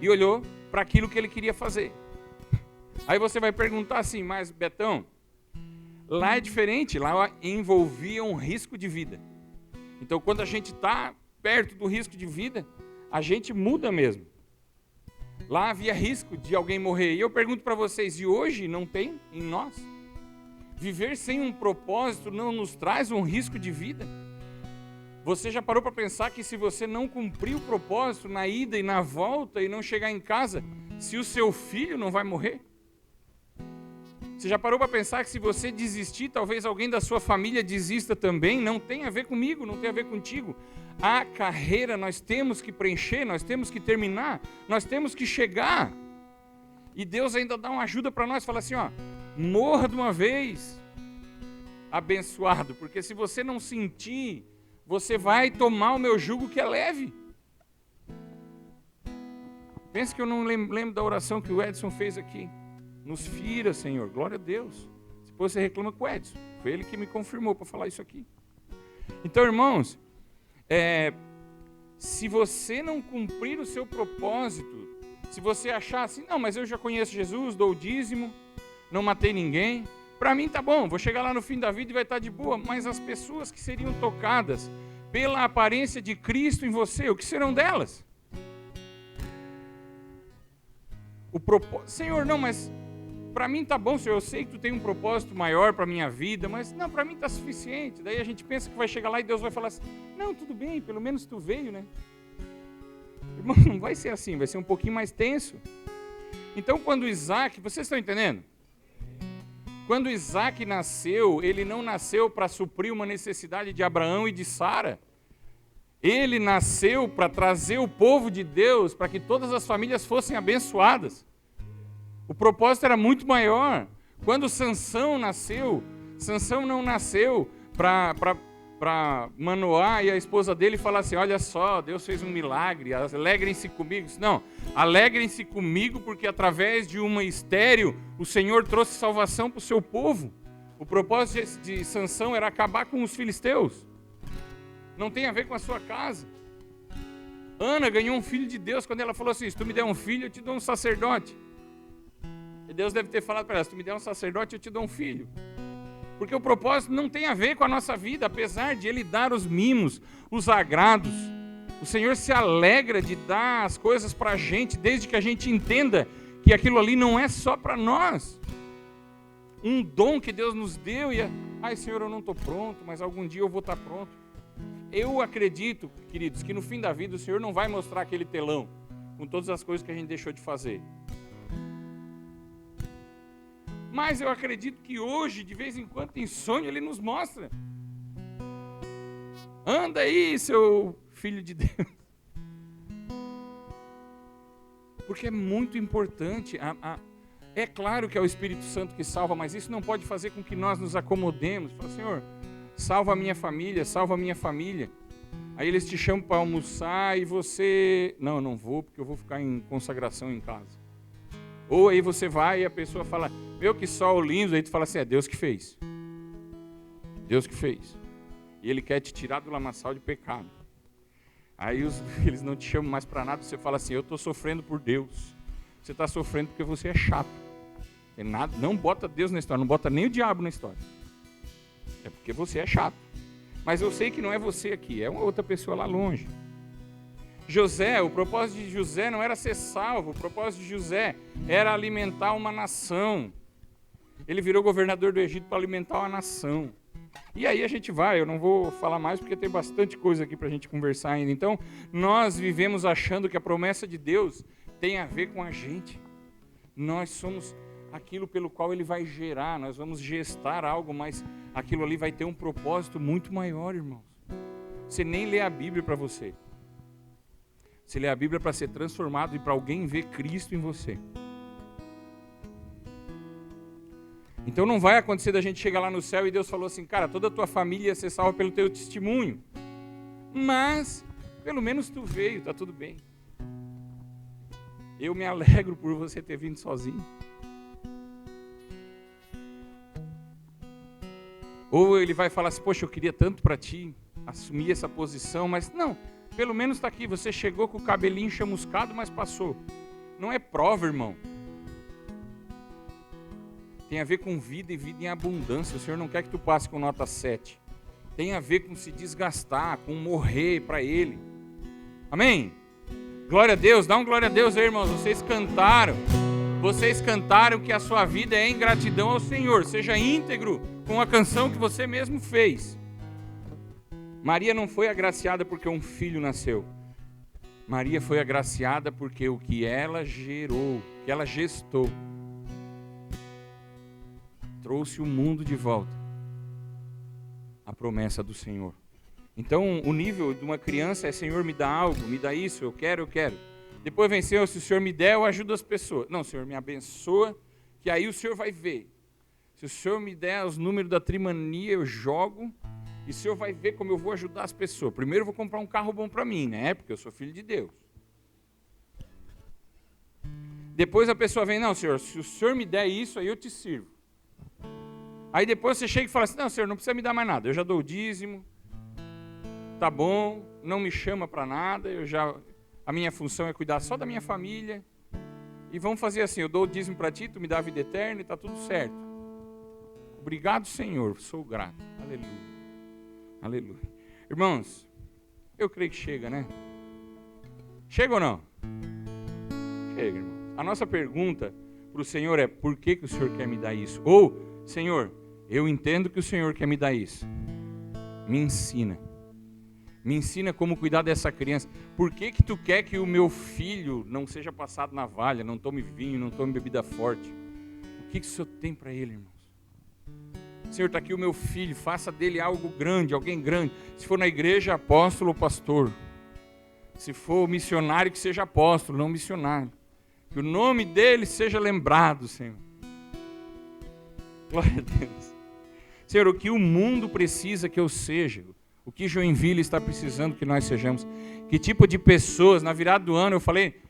S1: e olhou para aquilo que ele queria fazer. Aí você vai perguntar assim, mas Betão, lá é diferente, lá envolvia um risco de vida. Então quando a gente está perto do risco de vida, a gente muda mesmo. Lá havia risco de alguém morrer. E eu pergunto para vocês, e hoje não tem em nós? Viver sem um propósito não nos traz um risco de vida? Você já parou para pensar que se você não cumprir o propósito na ida e na volta e não chegar em casa, se o seu filho não vai morrer? Você já parou para pensar que se você desistir, talvez alguém da sua família desista também? Não tem a ver comigo, não tem a ver contigo. A carreira nós temos que preencher, nós temos que terminar, nós temos que chegar. E Deus ainda dá uma ajuda para nós, fala assim, ó, morra de uma vez, abençoado, porque se você não sentir, você vai tomar o meu jugo que é leve. Pensa que eu não lembro da oração que o Edson fez aqui. Nos fira, Senhor, glória a Deus. Depois você reclama com o Edson, foi ele que me confirmou para falar isso aqui. Então, irmãos, se você não cumprir o seu propósito, se você achar assim, não, mas eu já conheço Jesus, dou o dízimo, não matei ninguém, para mim tá bom, vou chegar lá no fim da vida e vai estar de boa, mas as pessoas que seriam tocadas pela aparência de Cristo em você, o que serão delas? Senhor, não, mas para mim tá bom, Senhor, eu sei que tu tem um propósito maior para a minha vida, mas não, para mim tá suficiente. Daí a gente pensa que vai chegar lá e Deus vai falar assim, não, tudo bem, pelo menos tu veio, né? Irmão, não vai ser assim, vai ser um pouquinho mais tenso. Então quando Isaac, vocês estão entendendo? Quando Isaac nasceu, ele não nasceu para suprir uma necessidade de Abraão e de Sara. Ele nasceu para trazer o povo de Deus, para que todas as famílias fossem abençoadas. O propósito era muito maior. Quando Sansão nasceu, Sansão não nasceu para Manoá e a esposa dele falar assim, olha só, Deus fez um milagre, alegrem-se comigo. Não, alegrem-se comigo porque através de uma estéril o Senhor trouxe salvação para o seu povo. O propósito de Sansão era acabar com os filisteus. Não tem a ver com a sua casa. Ana ganhou um filho de Deus quando ela falou assim: se tu me der um filho, eu te dou um sacerdote. E Deus deve ter falado para ela: se tu me der um sacerdote, eu te dou um filho. Porque o propósito não tem a ver com a nossa vida, apesar de Ele dar os mimos, os agrados. O Senhor se alegra de dar as coisas para a gente, desde que a gente entenda que aquilo ali não é só para nós. Um dom que Deus nos deu e... ai, Senhor, eu não estou pronto, mas algum dia eu vou estar pronto. Eu acredito, queridos, que no fim da vida o Senhor não vai mostrar aquele telão com todas as coisas que a gente deixou de fazer. Mas eu acredito que hoje, de vez em quando, em sonho, Ele nos mostra. Anda aí, seu filho de Deus. Porque é muito importante. É claro que é o Espírito Santo que salva, mas isso não pode fazer com que nós nos acomodemos. Fala: Senhor, salva a minha família, salva a minha família. Aí eles te chamam para almoçar e você... não, eu não vou porque eu vou ficar em consagração em casa. Ou aí você vai e a pessoa fala: meu, que sol lindo. Aí tu fala assim: é Deus que fez. Deus que fez. E Ele quer te tirar do lamaçal de pecado. Aí eles não te chamam mais para nada. Você fala assim: eu estou sofrendo por Deus. Você está sofrendo porque você é chato. É nada, não bota Deus na história, não bota nem o diabo na história. É porque você é chato. Mas eu sei que não é você aqui, é uma outra pessoa lá longe. José, o propósito de José não era ser salvo, o propósito de José era alimentar uma nação. Ele virou governador do Egito para alimentar uma nação. E aí a gente vai, eu não vou falar mais porque tem bastante coisa aqui para a gente conversar ainda. Então, nós vivemos achando que a promessa de Deus tem a ver com a gente. Nós somos aquilo pelo qual Ele vai gerar, nós vamos gestar algo, mas aquilo ali vai ter um propósito muito maior, irmãos. Você nem lê a Bíblia para você. Você lê a Bíblia para ser transformado e para alguém ver Cristo em você. Então não vai acontecer da gente chegar lá no céu e Deus falou assim: cara, toda a tua família ia ser salva pelo teu testemunho. Mas, pelo menos tu veio, está tudo bem. Eu me alegro por você ter vindo sozinho. Ou ele vai falar assim: poxa, eu queria tanto para ti assumir essa posição, mas não, pelo menos está aqui, você chegou com o cabelinho chamuscado, mas passou. Não é prova, irmão. Tem a ver com vida e vida em abundância. O Senhor não quer que tu passe com nota 7. Tem a ver com se desgastar, com morrer para Ele. Amém? Glória a Deus, dá um glória a Deus aí, irmãos. Vocês cantaram que a sua vida é em gratidão ao Senhor. Seja íntegro com a canção que você mesmo fez. Maria não foi agraciada porque um filho nasceu. Maria foi agraciada porque o que ela gerou, que ela gestou, trouxe o mundo de volta. A promessa do Senhor. Então, o nível de uma criança é: Senhor, me dá algo, me dá isso, eu quero. Depois venceu: se o Senhor me der, eu ajudo as pessoas. Não, Senhor, me abençoa, que aí o Senhor vai ver. Se o Senhor me der os números da trimania, eu jogo, e o Senhor vai ver como eu vou ajudar as pessoas. Primeiro eu vou comprar um carro bom para mim, né? Porque eu sou filho de Deus. Depois a pessoa vem: não, Senhor, se o Senhor me der isso, aí eu te sirvo. Aí depois você chega e fala assim: não, Senhor, não precisa me dar mais nada, eu já dou o dízimo, tá bom, não me chama para nada, a minha função é cuidar só da minha família, e vamos fazer assim: eu dou o dízimo para ti, tu me dá a vida eterna e está tudo certo. Obrigado, Senhor, sou grato. Aleluia. Aleluia. Irmãos, eu creio que chega, né? Chega ou não? Chega, irmãos. A nossa pergunta para o Senhor é: por que o Senhor quer me dar isso? Ou, Senhor, eu entendo que o Senhor quer me dar isso. Me ensina. Me ensina como cuidar dessa criança. Por que tu quer que o meu filho não seja passado na valha, não tome vinho, não tome bebida forte? O que o Senhor tem para ele, irmãos? Senhor, está aqui o meu filho, faça dele algo grande, alguém grande. Se for na igreja, apóstolo ou pastor. Se for missionário, que seja apóstolo, não missionário. Que o nome dele seja lembrado, Senhor. Glória a Deus. Senhor, o que o mundo precisa que eu seja, o que Joinville está precisando que nós sejamos, que tipo de pessoas, na virada do ano eu falei,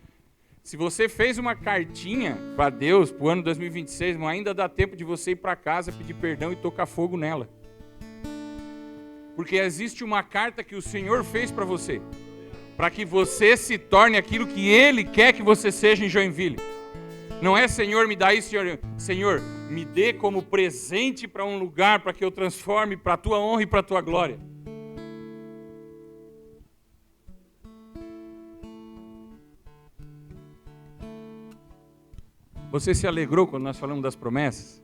S1: se você fez uma cartinha para Deus para o ano 2026, ainda dá tempo de você ir para casa, pedir perdão e tocar fogo nela. Porque existe uma carta que o Senhor fez para você, para que você se torne aquilo que Ele quer que você seja em Joinville. Não é Senhor, me dá isso, Senhor, me dê como presente para um lugar para que eu transforme para a tua honra e para a tua glória. Você se alegrou quando nós falamos das promessas?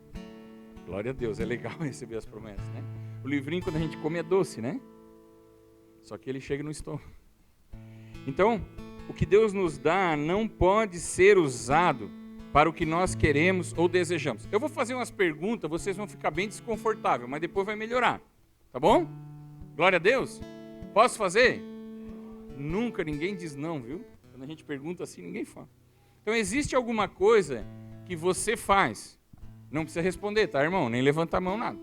S1: Glória a Deus, é legal receber as promessas, né? O livrinho, quando a gente come, é doce, né? Só que ele chega no estômago. Então, o que Deus nos dá não pode ser usado para o que nós queremos ou desejamos. Eu vou fazer umas perguntas, vocês vão ficar bem desconfortáveis, mas depois vai melhorar. Tá bom? Glória a Deus. Posso fazer? Nunca ninguém diz não, viu? Quando a gente pergunta assim, ninguém fala. Então, existe alguma coisa que você faz? Não precisa responder, tá, irmão? Nem levanta a mão, nada.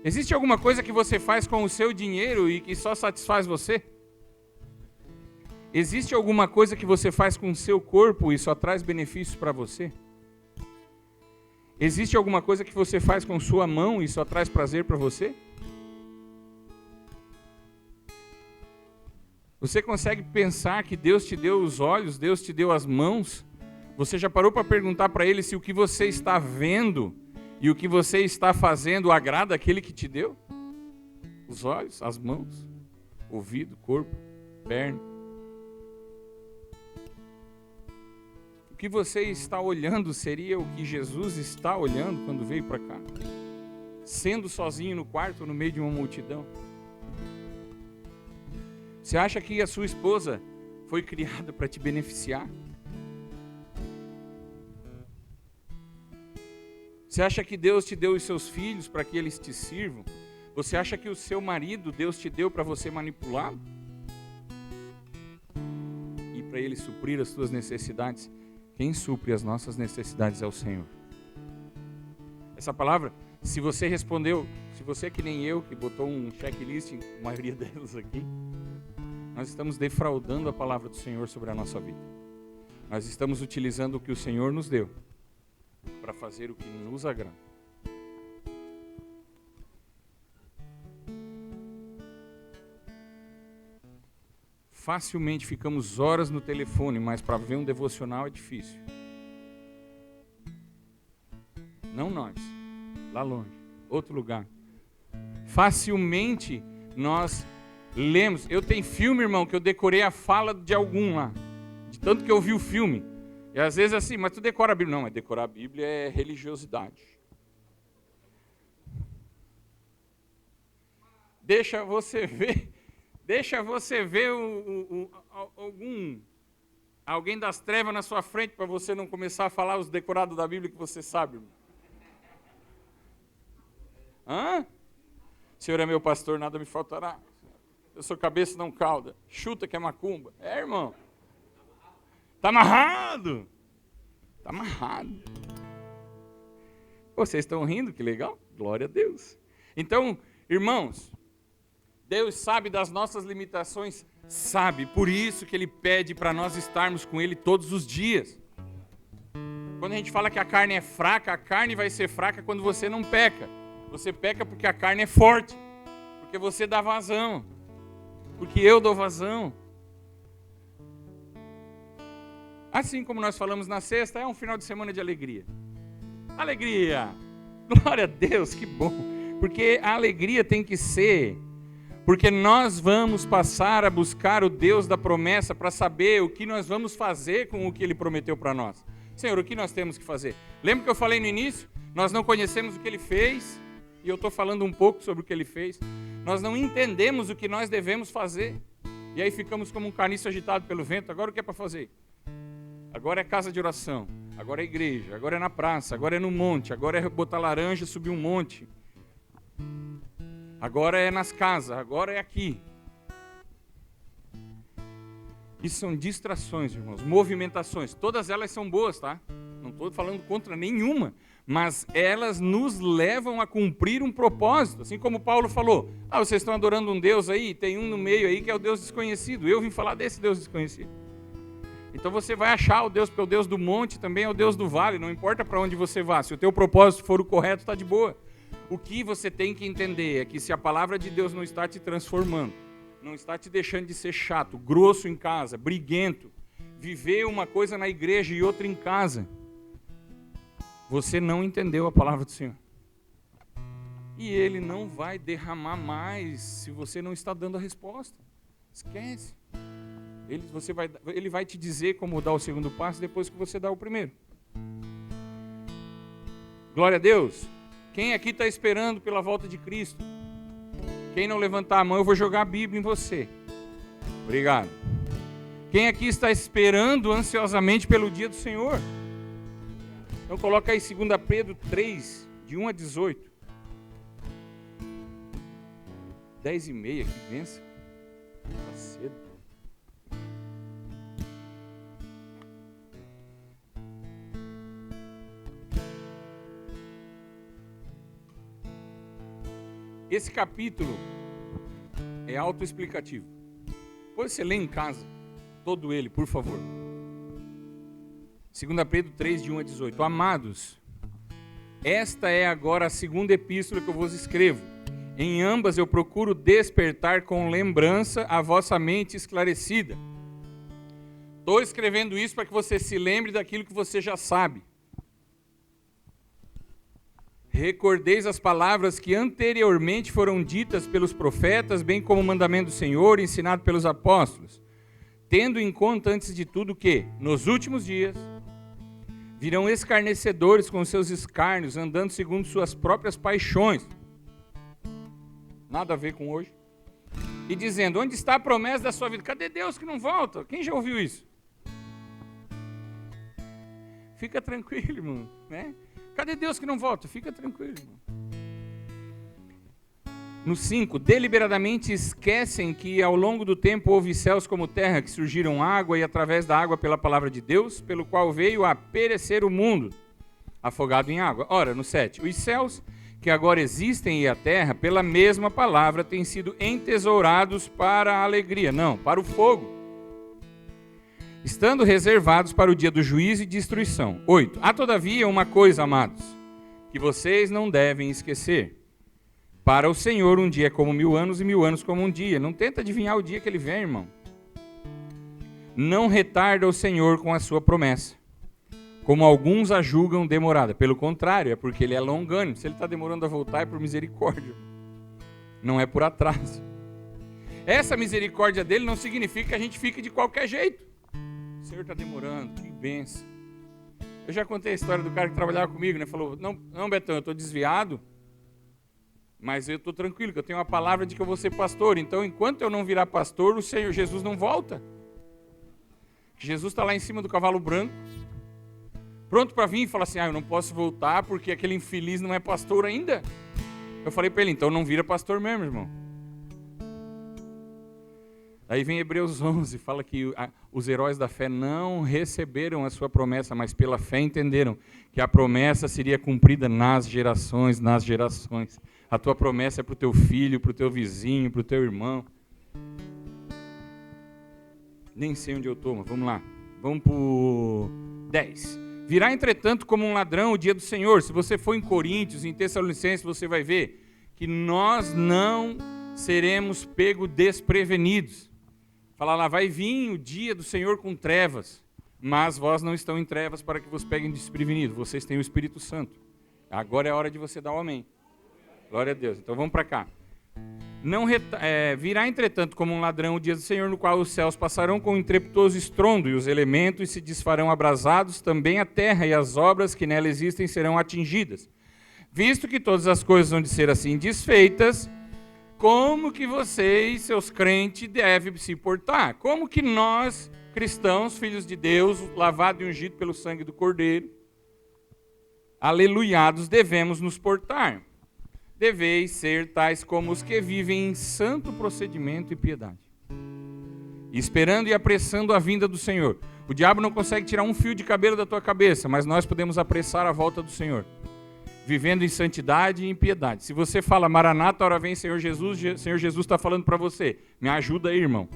S1: Existe alguma coisa que você faz com o seu dinheiro e que só satisfaz você? Existe alguma coisa que você faz com o seu corpo e só traz benefícios para você? Existe alguma coisa que você faz com sua mão e só traz prazer para você? Você consegue pensar que Deus te deu os olhos, Deus te deu as mãos? Você já parou para perguntar para Ele se o que você está vendo e o que você está fazendo agrada aquele que te deu? Os olhos, as mãos, ouvido, corpo, perna. O que você está olhando seria o que Jesus está olhando quando veio para cá? Sendo sozinho no quarto ou no meio de uma multidão? Você acha que a sua esposa foi criada para te beneficiar? Você acha que Deus te deu os seus filhos para que eles te sirvam? Você acha que o seu marido Deus te deu para você manipulá-lo? E para ele suprir as suas necessidades? Quem supre as nossas necessidades é o Senhor. Essa palavra, se você respondeu, se você é que nem eu, que botou um checklist, a maioria delas aqui, nós estamos defraudando a palavra do Senhor sobre a nossa vida. Nós estamos utilizando o que o Senhor nos deu para fazer o que nos agrada. Facilmente ficamos horas no telefone, mas para ver um devocional é difícil. Não nós, lá longe, outro lugar. Facilmente nós lemos. Eu tenho filme, irmão, que eu decorei a fala de algum lá, de tanto que eu vi o filme. E às vezes assim, mas tu decora a Bíblia. Não, mas decorar a Bíblia é religiosidade. Deixa você ver alguém das trevas na sua frente para você não começar a falar os decorados da Bíblia que você sabe. Hã? O Senhor é meu pastor, nada me faltará. Eu sou cabeça, não cauda. Chuta que é macumba. É, irmão. Está amarrado. Está amarrado. Vocês estão rindo? Que legal. Glória a Deus. Então, irmãos, Deus sabe das nossas limitações, sabe. Por isso que Ele pede para nós estarmos com Ele todos os dias. Quando a gente fala que a carne é fraca, a carne vai ser fraca quando você não peca. Você peca porque a carne é forte. Porque você dá vazão. Porque eu dou vazão. Assim como nós falamos na sexta, é um final de semana de alegria. Alegria! Glória a Deus, que bom. Porque a alegria tem que ser... Porque nós vamos passar a buscar o Deus da promessa para saber o que nós vamos fazer com o que Ele prometeu para nós. Senhor, o que nós temos que fazer? Lembra que eu falei no início? Nós não conhecemos o que Ele fez, e eu estou falando um pouco sobre o que Ele fez. Nós não entendemos o que nós devemos fazer, e aí ficamos como um caniço agitado pelo vento. Agora o que é para fazer? Agora é casa de oração, agora é igreja, agora é na praça, agora é no monte, agora é botar laranja e subir um monte. Agora é nas casas, agora é aqui. Isso são distrações, irmãos, movimentações. Todas elas são boas, tá? Não estou falando contra nenhuma, mas elas nos levam a cumprir um propósito. Assim como Paulo falou, vocês estão adorando um Deus aí, tem um no meio aí que é o Deus desconhecido. Eu vim falar desse Deus desconhecido. Então você vai achar o Deus, porque o Deus do monte também é o Deus do vale, não importa para onde você vá. Se o teu propósito for o correto, está de boa. O que você tem que entender é que se a palavra de Deus não está te transformando, não está te deixando de ser chato, grosso em casa, briguento, viver uma coisa na igreja e outra em casa, você não entendeu a palavra do Senhor. E Ele não vai derramar mais se você não está dando a resposta. Esquece. Ele vai te dizer como dar o segundo passo depois que você dá o primeiro. Glória a Deus. Quem aqui está esperando pela volta de Cristo? Quem não levantar a mão, eu vou jogar a Bíblia em você. Obrigado. Quem aqui está esperando ansiosamente pelo dia do Senhor? Então coloca aí 2 Pedro 3, de 1 a 18. 10h30, que bênção. Está cedo. Esse capítulo é autoexplicativo. Depois você lê em casa, todo ele, por favor. 2 Pedro 3, de 1 a 18. Amados, esta é agora a segunda epístola que eu vos escrevo. Em ambas eu procuro despertar com lembrança a vossa mente esclarecida. Estou escrevendo isso para que você se lembre daquilo que você já sabe. Recordeis as palavras que anteriormente foram ditas pelos profetas, bem como o mandamento do Senhor, ensinado pelos apóstolos, tendo em conta, antes de tudo, que, nos últimos dias, virão escarnecedores com seus escárnios, andando segundo suas próprias paixões. Nada a ver com hoje. E dizendo, onde está a promessa da sua vida? Cadê Deus que não volta? Quem já ouviu isso? Fica tranquilo, irmão, né? Cadê Deus que não volta? Fica tranquilo, irmão. No 5, deliberadamente esquecem que ao longo do tempo houve céus como terra, que surgiram água e através da água pela palavra de Deus, pelo qual veio a perecer o mundo, afogado em água. Ora, no 7, os céus que agora existem e a terra, pela mesma palavra, têm sido entesourados para a alegria, não, para o fogo, estando reservados para o dia do juízo e destruição. 8. Há todavia uma coisa, amados, que vocês não devem esquecer. Para o Senhor um dia é como 1000 anos e 1000 anos como um dia. Não tenta adivinhar o dia que ele vem, irmão. Não retarda o Senhor com a sua promessa, como alguns a julgam demorada. Pelo contrário, é porque ele é longânimo. Se ele está demorando a voltar é por misericórdia. Não é por atraso. Essa misericórdia dele não significa que a gente fique de qualquer jeito. O Senhor está demorando, que bênção. Eu já contei a história do cara que trabalhava comigo, né? Falou, não Betão, eu estou desviado, mas eu estou tranquilo, que eu tenho uma palavra de que eu vou ser pastor. Então, enquanto eu não virar pastor, o Senhor Jesus não volta. Jesus está lá em cima do cavalo branco, pronto para vir e falar assim, eu não posso voltar porque aquele infeliz não é pastor ainda. Eu falei para ele, então não vira pastor mesmo, irmão. Aí vem Hebreus 11, fala que os heróis da fé não receberam a sua promessa, mas pela fé entenderam que a promessa seria cumprida nas gerações, nas gerações. A tua promessa é para o teu filho, para o teu vizinho, para o teu irmão. Nem sei onde eu estou, mas vamos lá. Vamos para o 10. Virá, entretanto, como um ladrão o dia do Senhor. Se você for em Coríntios, em Tessalonicenses, você vai ver que nós não seremos pegos desprevenidos. Fala lá, vai vir o dia do Senhor com trevas, mas vós não estão em trevas para que vos peguem desprevenidos. Vocês têm o Espírito Santo. Agora é a hora de você dar o amém. Glória a Deus. Então vamos para cá. Virá, entretanto, como um ladrão o dia do Senhor, no qual os céus passarão com um impetuoso estrondo, e os elementos se desfarão abrasados, também a terra e as obras que nela existem serão atingidas. Visto que todas as coisas vão de ser assim desfeitas, como que vocês, seus crentes, devem se portar? Como que nós, cristãos, filhos de Deus, lavados e ungidos pelo sangue do Cordeiro, aleluiados, devemos nos portar? Deveis ser tais como os que vivem em santo procedimento e piedade, esperando e apressando a vinda do Senhor. O diabo não consegue tirar um fio de cabelo da tua cabeça, mas nós podemos apressar a volta do Senhor, vivendo em santidade e em piedade. Se você fala, Maranata, hora vem Senhor Jesus está falando para você, me ajuda aí, irmão.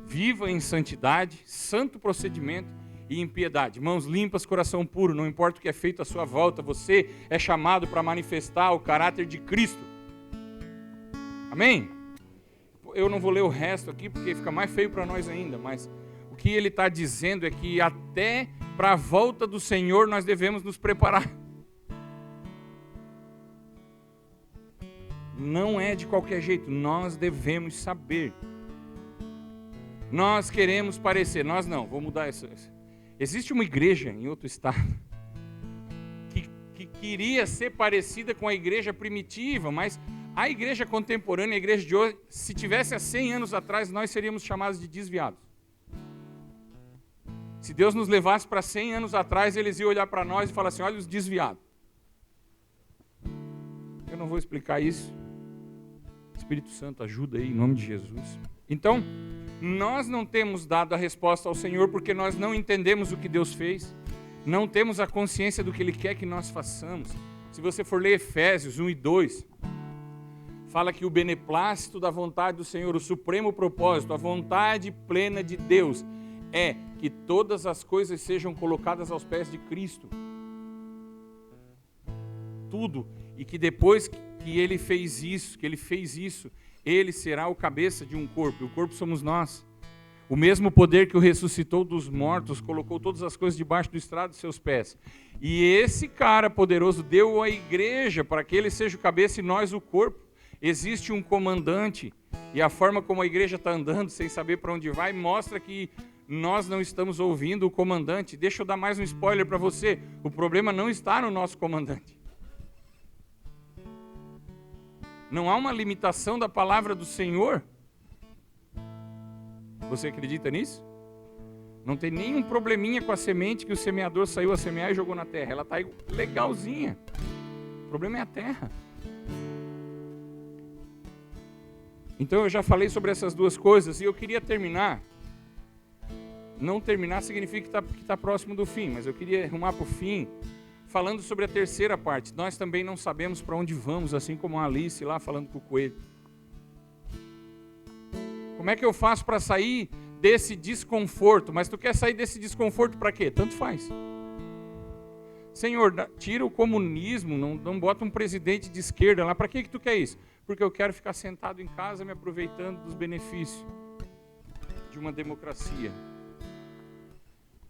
S1: Viva em santidade, santo procedimento e impiedade. Mãos limpas, coração puro, não importa o que é feito à sua volta, você é chamado para manifestar o caráter de Cristo. Amém? Eu não vou ler o resto aqui, porque fica mais feio para nós ainda, mas o que ele está dizendo é que até para a volta do Senhor nós devemos nos preparar. Não é de qualquer jeito, nós devemos saber. Nós queremos parecer, nós não, vou mudar isso. Existe uma igreja em outro estado que queria ser parecida com a igreja primitiva, mas a igreja contemporânea, a igreja de hoje, se tivesse há 100 anos atrás, nós seríamos chamados de desviados. Se Deus nos levasse para 100 anos atrás, eles iam olhar para nós e falar assim, olha os desviados. Eu não vou explicar isso. Espírito Santo, ajuda aí, em nome de Jesus. Então, nós não temos dado a resposta ao Senhor porque nós não entendemos o que Deus fez, não temos a consciência do que Ele quer que nós façamos. Se você for ler Efésios 1 e 2, fala que o beneplácito da vontade do Senhor, o supremo propósito, a vontade plena de Deus, é que todas as coisas sejam colocadas aos pés de Cristo. Tudo. E que depois que Ele fez isso, Ele será o cabeça de um corpo, e o corpo somos nós. O mesmo poder que o ressuscitou dos mortos, colocou todas as coisas debaixo do estrado de seus pés. E esse cara poderoso deu à igreja para que Ele seja o cabeça e nós o corpo. Existe um comandante, e a forma como a igreja está andando, sem saber para onde vai, mostra que nós não estamos ouvindo o comandante. Deixa eu dar mais um spoiler para você. O problema não está no nosso comandante. Não há uma limitação da palavra do Senhor. Você acredita nisso? Não tem nenhum probleminha com a semente que o semeador saiu a semear e jogou na terra. Ela está legalzinha. O problema é a terra. Então eu já falei sobre essas duas coisas e eu queria terminar. Não terminar significa que está próximo do fim, mas eu queria arrumar para o fim, falando sobre a terceira parte. Nós também não sabemos para onde vamos, assim como a Alice lá falando com o coelho. Como é que eu faço para sair desse desconforto? Mas tu quer sair desse desconforto para quê? Tanto faz. Senhor, tira o comunismo, não bota um presidente de esquerda lá. Para que tu quer isso? Porque eu quero ficar sentado em casa me aproveitando dos benefícios de uma democracia.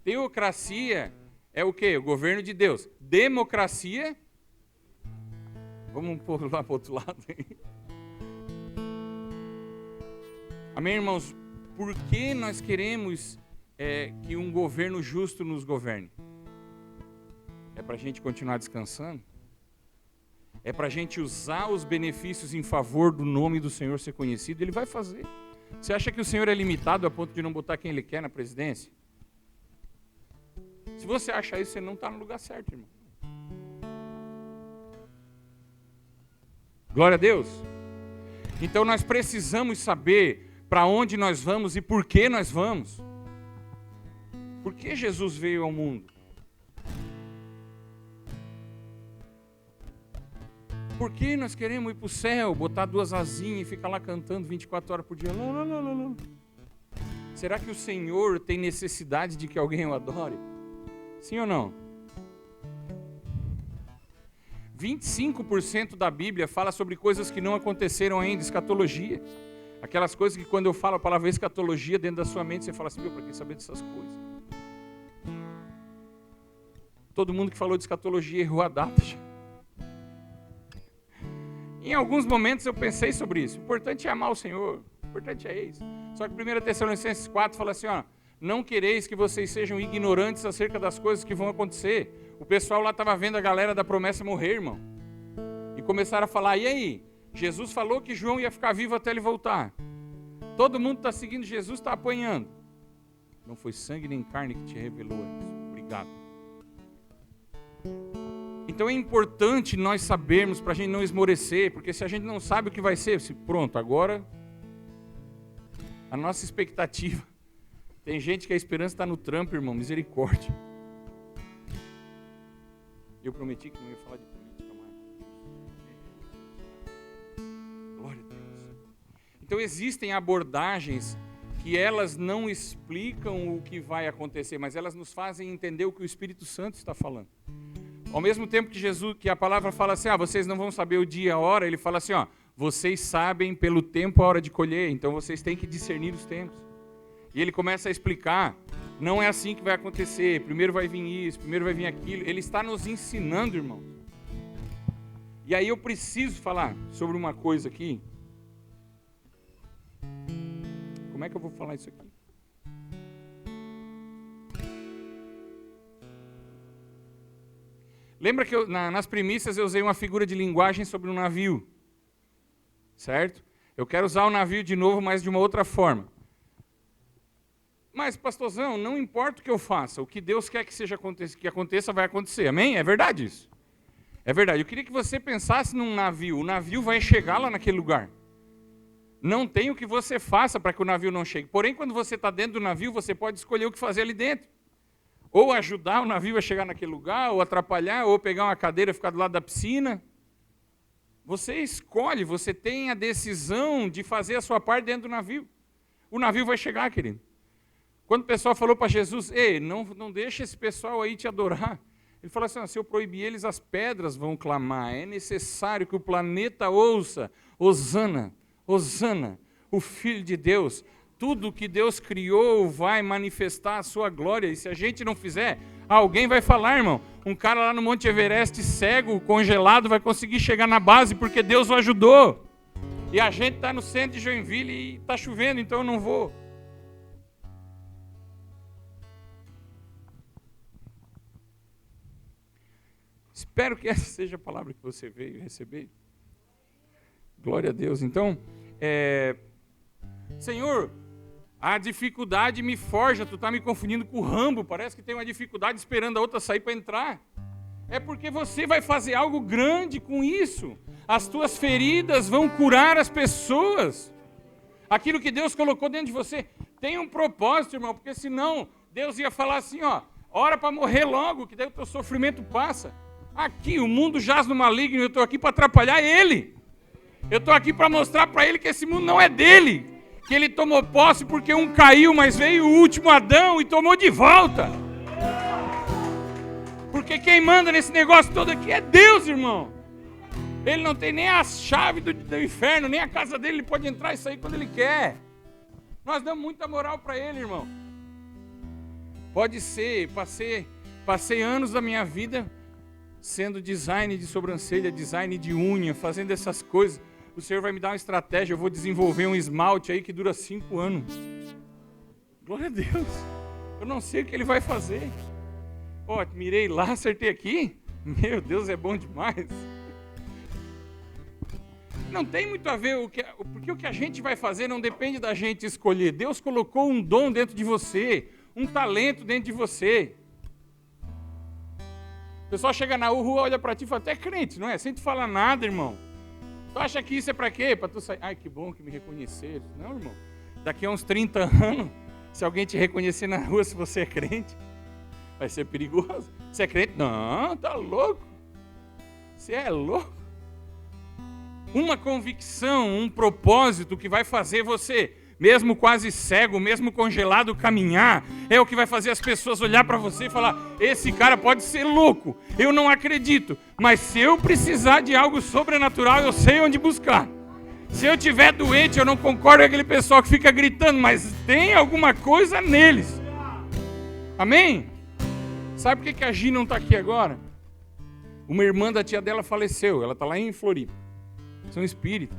S1: Teocracia é o quê? O governo de Deus. Democracia, vamos pôr lá para o outro lado. Amém, irmãos? Por que nós queremos que um governo justo nos governe? É para a gente continuar descansando? É para a gente usar os benefícios em favor do nome do Senhor ser conhecido? Ele vai fazer. Você acha que o Senhor é limitado a ponto de não botar quem Ele quer na presidência? Se você acha isso, você não está no lugar certo, irmão. Glória a Deus. Então nós precisamos saber para onde nós vamos e por que nós vamos. Por que Jesus veio ao mundo? Por que nós queremos ir para o céu, botar duas asinhas e ficar lá cantando 24 horas por dia? Não. Será que o Senhor tem necessidade de que alguém o adore? Sim ou não? 25% da Bíblia fala sobre coisas que não aconteceram ainda, escatologia. Aquelas coisas que quando eu falo a palavra escatologia dentro da sua mente, você fala assim, meu, para que saber dessas coisas? Todo mundo que falou de escatologia errou a data já. Em alguns momentos eu pensei sobre isso. O importante é amar o Senhor. O importante é isso. Só que 1 Tessalonicenses 4 fala assim, ó, não quereis que vocês sejam ignorantes acerca das coisas que vão acontecer. O pessoal lá estava vendo a galera da promessa morrer, irmão. E começaram a falar, e aí? Jesus falou que João ia ficar vivo até ele voltar. Todo mundo está seguindo Jesus, está apanhando. Não foi sangue nem carne que te revelou isso. Obrigado. Então é importante nós sabermos para a gente não esmorecer, porque se a gente não sabe o que vai ser, pronto, agora a nossa expectativa. Tem gente que a esperança está no Trump, irmão, misericórdia. Eu prometi que não ia falar de política mais. Glória a Deus. Então existem abordagens que elas não explicam o que vai acontecer, mas elas nos fazem entender o que o Espírito Santo está falando. Ao mesmo tempo que a palavra fala assim, vocês não vão saber o dia e a hora, ele fala assim, vocês sabem pelo tempo a hora de colher, então vocês têm que discernir os tempos. E ele começa a explicar, não é assim que vai acontecer, primeiro vai vir isso, primeiro vai vir aquilo. Ele está nos ensinando, irmão. E aí eu preciso falar sobre uma coisa aqui. Como é que eu vou falar isso aqui? Lembra que nas primícias eu usei uma figura de linguagem sobre um navio, certo? Eu quero usar o navio de novo, mas de uma outra forma. Mas, pastorzão, não importa o que eu faça, o que Deus quer que aconteça, vai acontecer. Amém? É verdade isso? É verdade. Eu queria que você pensasse num navio. O navio vai chegar lá naquele lugar. Não tem o que você faça para que o navio não chegue. Porém, quando você está dentro do navio, você pode escolher o que fazer ali dentro. Ou ajudar o navio a chegar naquele lugar, ou atrapalhar, ou pegar uma cadeira e ficar do lado da piscina. Você escolhe, você tem a decisão de fazer a sua parte dentro do navio. O navio vai chegar, querido. Quando o pessoal falou para Jesus, ei, não deixa esse pessoal aí te adorar. Ele falou assim, se eu proibir eles, as pedras vão clamar. É necessário que o planeta ouça, Hosana, Hosana, o Filho de Deus. Tudo que Deus criou vai manifestar a sua glória. E se a gente não fizer, alguém vai falar, irmão. Um cara lá no Monte Everest, cego, congelado, vai conseguir chegar na base porque Deus o ajudou. E a gente está no centro de Joinville e está chovendo, então eu não vou. Espero que essa seja a palavra que você veio receber. Glória a Deus. Então, Senhor, a dificuldade me forja, tu está me confundindo com o Rambo, parece que tem uma dificuldade esperando a outra sair para entrar. É porque você vai fazer algo grande com isso. As tuas feridas vão curar as pessoas. Aquilo que Deus colocou dentro de você tem um propósito, irmão, porque senão Deus ia falar assim, ora para morrer logo, que daí o teu sofrimento passa. Aqui, o mundo jaz no maligno, eu estou aqui para atrapalhar ele. Eu estou aqui para mostrar para ele que esse mundo não é dele. Que ele tomou posse porque um caiu, mas veio o último Adão e tomou de volta. Porque quem manda nesse negócio todo aqui é Deus, irmão. Ele não tem nem a chave do inferno, nem a casa dele, ele pode entrar e sair quando ele quer. Nós damos muita moral para ele, irmão. Pode ser, passei anos da minha vida sendo design de sobrancelha, design de unha, fazendo essas coisas. O Senhor vai me dar uma estratégia, eu vou desenvolver um esmalte aí que dura 5 anos. Glória a Deus. Eu não sei o que ele vai fazer. Mirei lá, acertei aqui. Meu Deus, é bom demais. Não tem muito a ver, porque o que a gente vai fazer não depende da gente escolher. Deus colocou um dom dentro de você, um talento dentro de você. O pessoal chega na rua, olha para ti e fala, até crente, não é? Sem tu falar nada, irmão. Tu acha que isso é para quê? Para tu sair. Ai, que bom que me reconheceram. Não, irmão. Daqui a uns 30 anos, se alguém te reconhecer na rua, se você é crente, vai ser perigoso. Você é crente? Não, tá louco. Você é louco. Uma convicção, um propósito que vai fazer você, mesmo quase cego, mesmo congelado, caminhar, é o que vai fazer as pessoas olhar para você e falar, esse cara pode ser louco, eu não acredito, mas se eu precisar de algo sobrenatural, eu sei onde buscar. Se eu estiver doente, eu não concordo com aquele pessoal que fica gritando, mas tem alguma coisa neles. Amém? Sabe por que a Gi não está aqui agora? Uma irmã da tia dela faleceu, ela está lá em Floripa. São espíritas.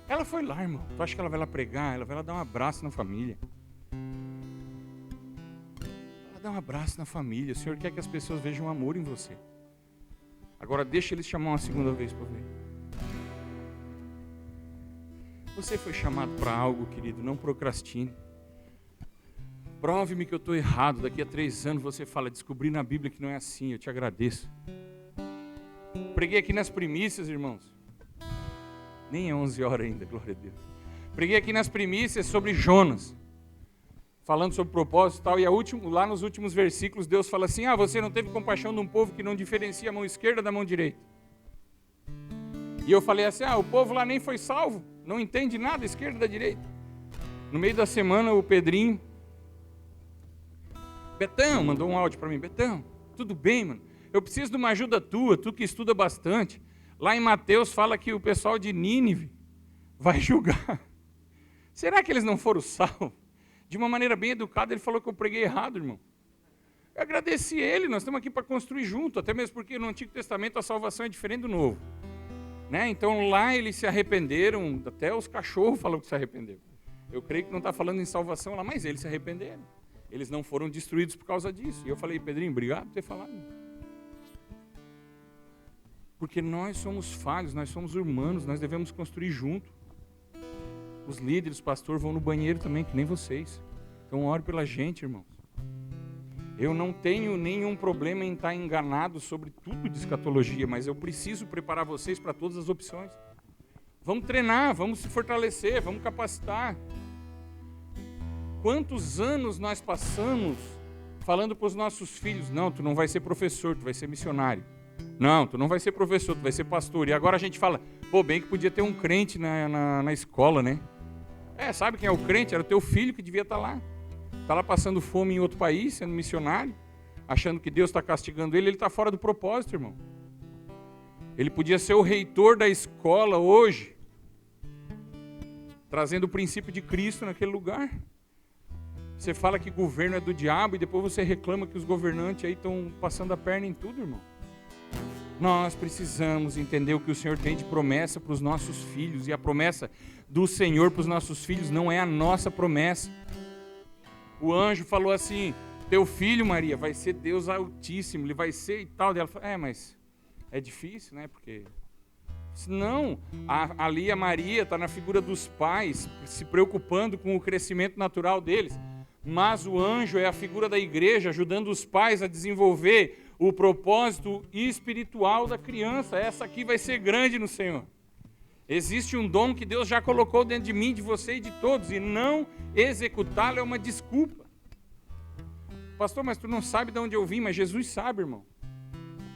S1: Ela foi lá, irmão. Tu acha que ela vai lá pregar? Ela vai lá dar um abraço na família. Ela dá um abraço na família. O Senhor quer que as pessoas vejam amor em você. Agora deixa eles chamar uma segunda vez para ver. Você foi chamado para algo, querido. Não procrastine. Prove-me que eu estou errado. Daqui a 3 anos você fala, descobri na Bíblia que não é assim. Eu te agradeço. Preguei aqui nas primícias, irmãos. Nem é 11 horas ainda, glória a Deus. Preguei aqui nas primícias sobre Jonas. Falando sobre propósito e tal. E lá nos últimos versículos, Deus fala assim, você não teve compaixão de um povo que não diferencia a mão esquerda da mão direita. E eu falei assim, o povo lá nem foi salvo. Não entende nada da esquerda e da direita. No meio da semana, o Pedrinho, Betão, mandou um áudio para mim. Betão, tudo bem, mano? Eu preciso de uma ajuda tua, tu que estuda bastante. Lá em Mateus fala que o pessoal de Nínive vai julgar. Será que eles não foram salvos? De uma maneira bem educada, ele falou que eu preguei errado, irmão. Eu agradeci ele, nós estamos aqui para construir junto, até mesmo porque no Antigo Testamento a salvação é diferente do Novo. Né? Então lá eles se arrependeram, até os cachorros falam que se arrependeram. Eu creio que não está falando em salvação lá, mas eles se arrependeram. Eles não foram destruídos por causa disso. E eu falei, Pedrinho, obrigado por ter falado. Porque nós somos falhos, nós somos humanos, nós devemos construir junto. Os líderes, o pastor vão no banheiro também, que nem vocês. Então ore pela gente, irmãos. Eu não tenho nenhum problema em estar enganado sobre tudo de escatologia, mas eu preciso preparar vocês para todas as opções. Vamos treinar, vamos se fortalecer, vamos capacitar. Quantos anos nós passamos falando para os nossos filhos, não, tu não vai ser professor, tu vai ser missionário. Não, tu não vai ser professor, tu vai ser pastor. E agora a gente fala, pô, bem que podia ter um crente na escola, né? Sabe quem é o crente? Era o teu filho que devia estar lá. Está lá passando fome em outro país, sendo missionário, achando que Deus está castigando ele está fora do propósito, irmão. Ele podia ser o reitor da escola hoje, trazendo o princípio de Cristo naquele lugar. Você fala que governo é do diabo e depois você reclama que os governantes aí estão passando a perna em tudo, irmão. Nós precisamos entender o que o Senhor tem de promessa para os nossos filhos. E a promessa do Senhor para os nossos filhos não é a nossa promessa. O anjo falou assim, teu filho, Maria, vai ser Deus Altíssimo, ele vai ser e tal. E ela falou, mas é difícil, né? Porque... Não, ali a Maria está na figura dos pais, se preocupando com o crescimento natural deles. Mas o anjo é a figura da igreja, ajudando os pais a desenvolver o propósito espiritual da criança. Essa aqui vai ser grande no Senhor. Existe um dom que Deus já colocou dentro de mim, de você e de todos, e não executá-lo é uma desculpa. Pastor, mas tu não sabe de onde eu vim, mas Jesus sabe, irmão.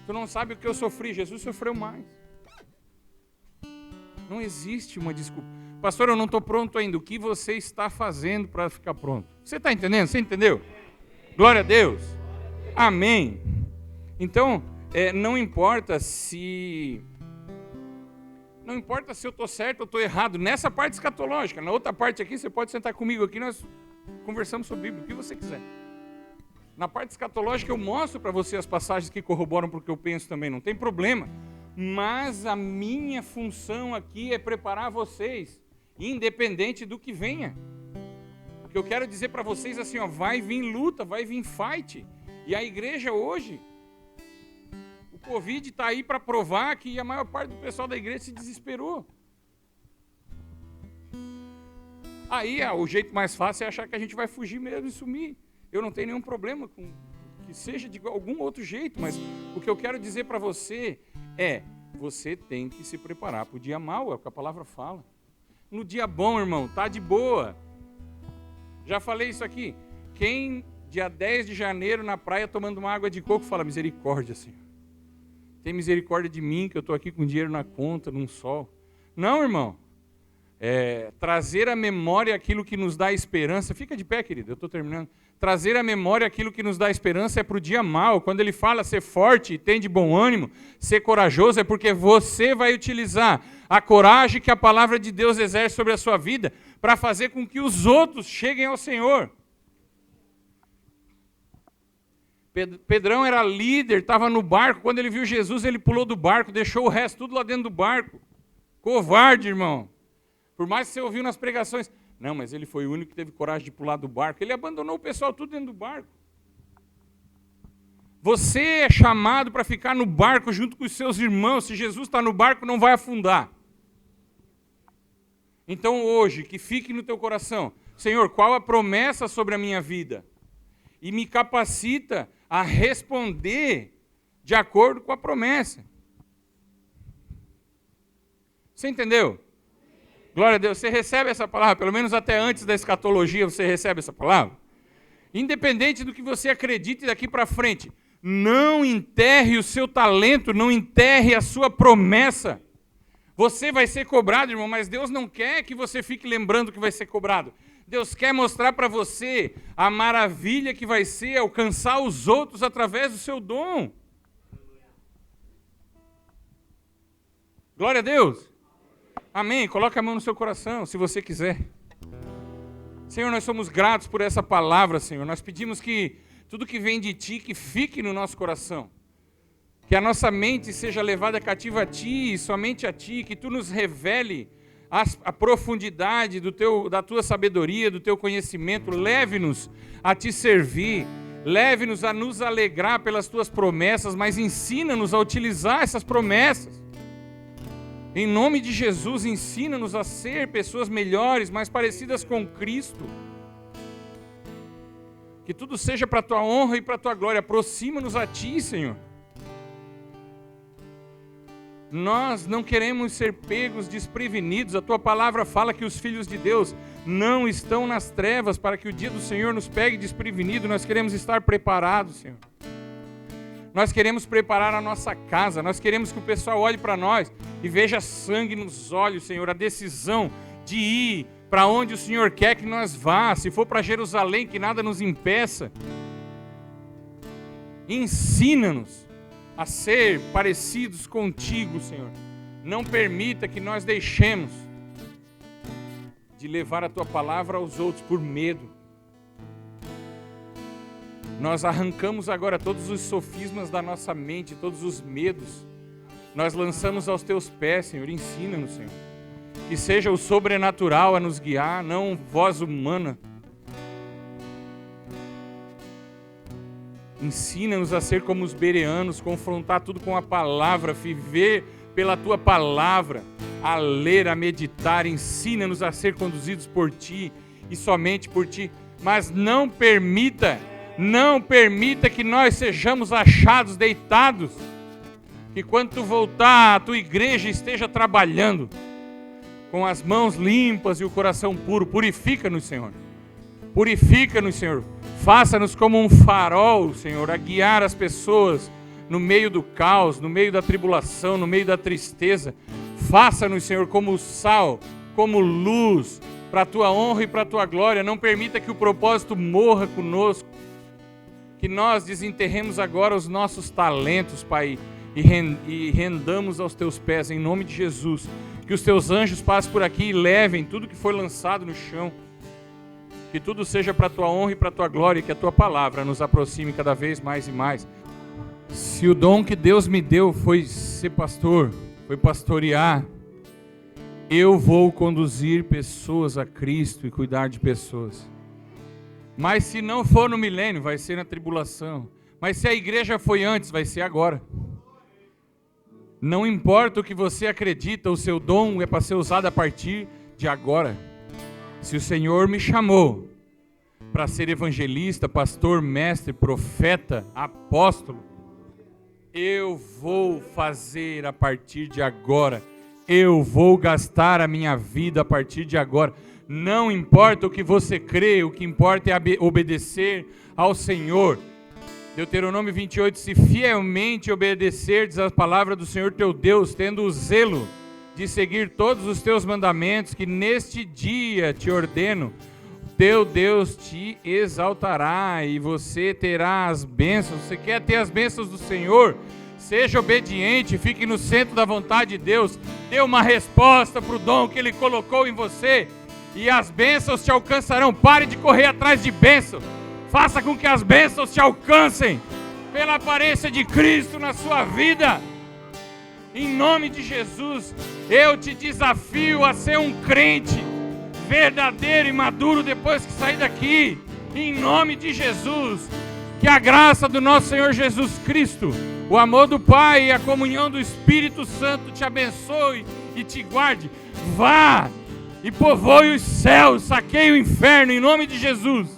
S1: Tu não sabe o que eu sofri, Jesus sofreu mais. Não existe uma desculpa. Pastor, eu não estou pronto ainda. O que você está fazendo para ficar pronto? Você está entendendo? Você entendeu? Glória a Deus. Amém. Então, não importa se eu estou certo ou estou errado. Nessa parte escatológica. Na outra parte aqui, você pode sentar comigo aqui, nós conversamos sobre Bíblia, o que você quiser. Na parte escatológica eu mostro para você as passagens que corroboram porque eu penso também, não tem problema. Mas a minha função aqui é preparar vocês, independente do que venha. O que eu quero dizer para vocês assim, vai vir luta, vai vir fight. E a igreja hoje, o Covid está aí para provar que a maior parte do pessoal da igreja se desesperou. Aí o jeito mais fácil é achar que a gente vai fugir mesmo e sumir. Eu não tenho nenhum problema com que seja de algum outro jeito, mas o que eu quero dizer para você é, você tem que se preparar para o dia mau, é o que a palavra fala. No dia bom, irmão, tá de boa. Já falei isso aqui. Quem, dia 10 de janeiro, na praia, tomando uma água de coco, fala, misericórdia, Senhor. Tem misericórdia de mim, que eu estou aqui com dinheiro na conta, num sol. Não, irmão. Trazer à memória aquilo que nos dá esperança. Fica de pé, querido, eu estou terminando. Trazer à memória aquilo que nos dá esperança é para o dia mau. Quando ele fala ser forte, tem de bom ânimo, ser corajoso, é porque você vai utilizar a coragem que a palavra de Deus exerce sobre a sua vida para fazer com que os outros cheguem ao Senhor. Pedrão era líder, estava no barco. Quando ele viu Jesus, ele pulou do barco, deixou o resto tudo lá dentro do barco. Covarde, irmão. Por mais que você ouviu nas pregações, não, mas ele foi o único que teve coragem de pular do barco. Ele abandonou o pessoal tudo dentro do barco. Você é chamado para ficar no barco junto com os seus irmãos. Se Jesus está no barco, não vai afundar. Então hoje, que fique no teu coração, Senhor, qual a promessa sobre a minha vida? E me capacita a responder de acordo com a promessa. Você entendeu? Glória a Deus, você recebe essa palavra, pelo menos até antes da escatologia você recebe essa palavra? Independente do que você acredite daqui para frente, não enterre o seu talento, não enterre a sua promessa. Você vai ser cobrado, irmão, mas Deus não quer que você fique lembrando que vai ser cobrado. Deus quer mostrar para você a maravilha que vai ser alcançar os outros através do seu dom. Glória a Deus. Amém. Coloque a mão no seu coração, se você quiser. Senhor, nós somos gratos por essa palavra, Senhor. Nós pedimos que tudo que vem de Ti, que fique no nosso coração. Que a nossa mente seja levada cativa a Ti, e somente a Ti, que Tu nos revele a profundidade da Tua sabedoria, do Teu conhecimento. Leve-nos a Te servir, leve-nos a nos alegrar pelas Tuas promessas, mas ensina-nos a utilizar essas promessas. Em nome de Jesus, ensina-nos a ser pessoas melhores, mais parecidas com Cristo. Que tudo seja para a Tua honra e para a Tua glória. Aproxima-nos a Ti, Senhor. Nós não queremos ser pegos desprevenidos. A Tua palavra fala que os filhos de Deus não estão nas trevas para que o dia do Senhor nos pegue desprevenido. Nós queremos estar preparados, Senhor. Nós queremos preparar a nossa casa. Nós queremos que o pessoal olhe para nós e veja sangue nos olhos, Senhor. A decisão de ir para onde o Senhor quer que nós vá. Se for para Jerusalém, que nada nos impeça. Ensina-nos a ser parecidos contigo, Senhor. Não permita que nós deixemos de levar a Tua palavra aos outros por medo. Nós arrancamos agora todos os sofismas da nossa mente, todos os medos. Nós lançamos aos Teus pés, Senhor. Ensina-nos, Senhor. Que seja o sobrenatural a nos guiar, não voz humana. Ensina-nos a ser como os bereanos, confrontar tudo com a palavra, viver pela Tua palavra, a ler, a meditar. Ensina-nos a ser conduzidos por Ti e somente por Ti. Mas não permita que nós sejamos achados deitados. Que quando Tu voltar, a Tua igreja esteja trabalhando com as mãos limpas e o coração puro. Purifica-nos, Senhor. Purifica-nos, Senhor. Faça-nos como um farol, Senhor, a guiar as pessoas no meio do caos, no meio da tribulação, no meio da tristeza. Faça-nos, Senhor, como sal, como luz, para a Tua honra e para a Tua glória. Não permita que o propósito morra conosco. Que nós desenterremos agora os nossos talentos, Pai, e rendamos aos Teus pés, em nome de Jesus. Que os Teus anjos passem por aqui e levem tudo que foi lançado no chão. Que tudo seja para a Tua honra e para a Tua glória, e que a Tua palavra nos aproxime cada vez mais e mais. Se o dom que Deus me deu foi ser pastor, foi pastorear, eu vou conduzir pessoas a Cristo e cuidar de pessoas. Mas se não for no milênio, vai ser na tribulação. Mas se a igreja foi antes, vai ser agora. Não importa o que você acredita, o seu dom é para ser usado a partir de agora. Se o Senhor me chamou para ser evangelista, pastor, mestre, profeta, apóstolo, eu vou fazer a partir de agora. Eu vou gastar a minha vida a partir de agora. Não importa o que você crê, o que importa é obedecer ao Senhor. Deuteronômio 28, se fielmente obedecerdes a palavra do Senhor teu Deus, tendo o zelo de seguir todos os teus mandamentos, que neste dia te ordeno, teu Deus te exaltará e você terá as bênçãos. Você quer ter as bênçãos do Senhor? Seja obediente, fique no centro da vontade de Deus. Dê uma resposta para o dom que Ele colocou em você e as bênçãos te alcançarão. Pare de correr atrás de bênçãos. Faça com que as bênçãos te alcancem pela aparência de Cristo na sua vida. Em nome de Jesus, eu te desafio a ser um crente verdadeiro e maduro depois que sair daqui. Em nome de Jesus, que a graça do nosso Senhor Jesus Cristo, o amor do Pai e a comunhão do Espírito Santo te abençoe e te guarde. Vá e povoe os céus, saqueie o inferno, em nome de Jesus.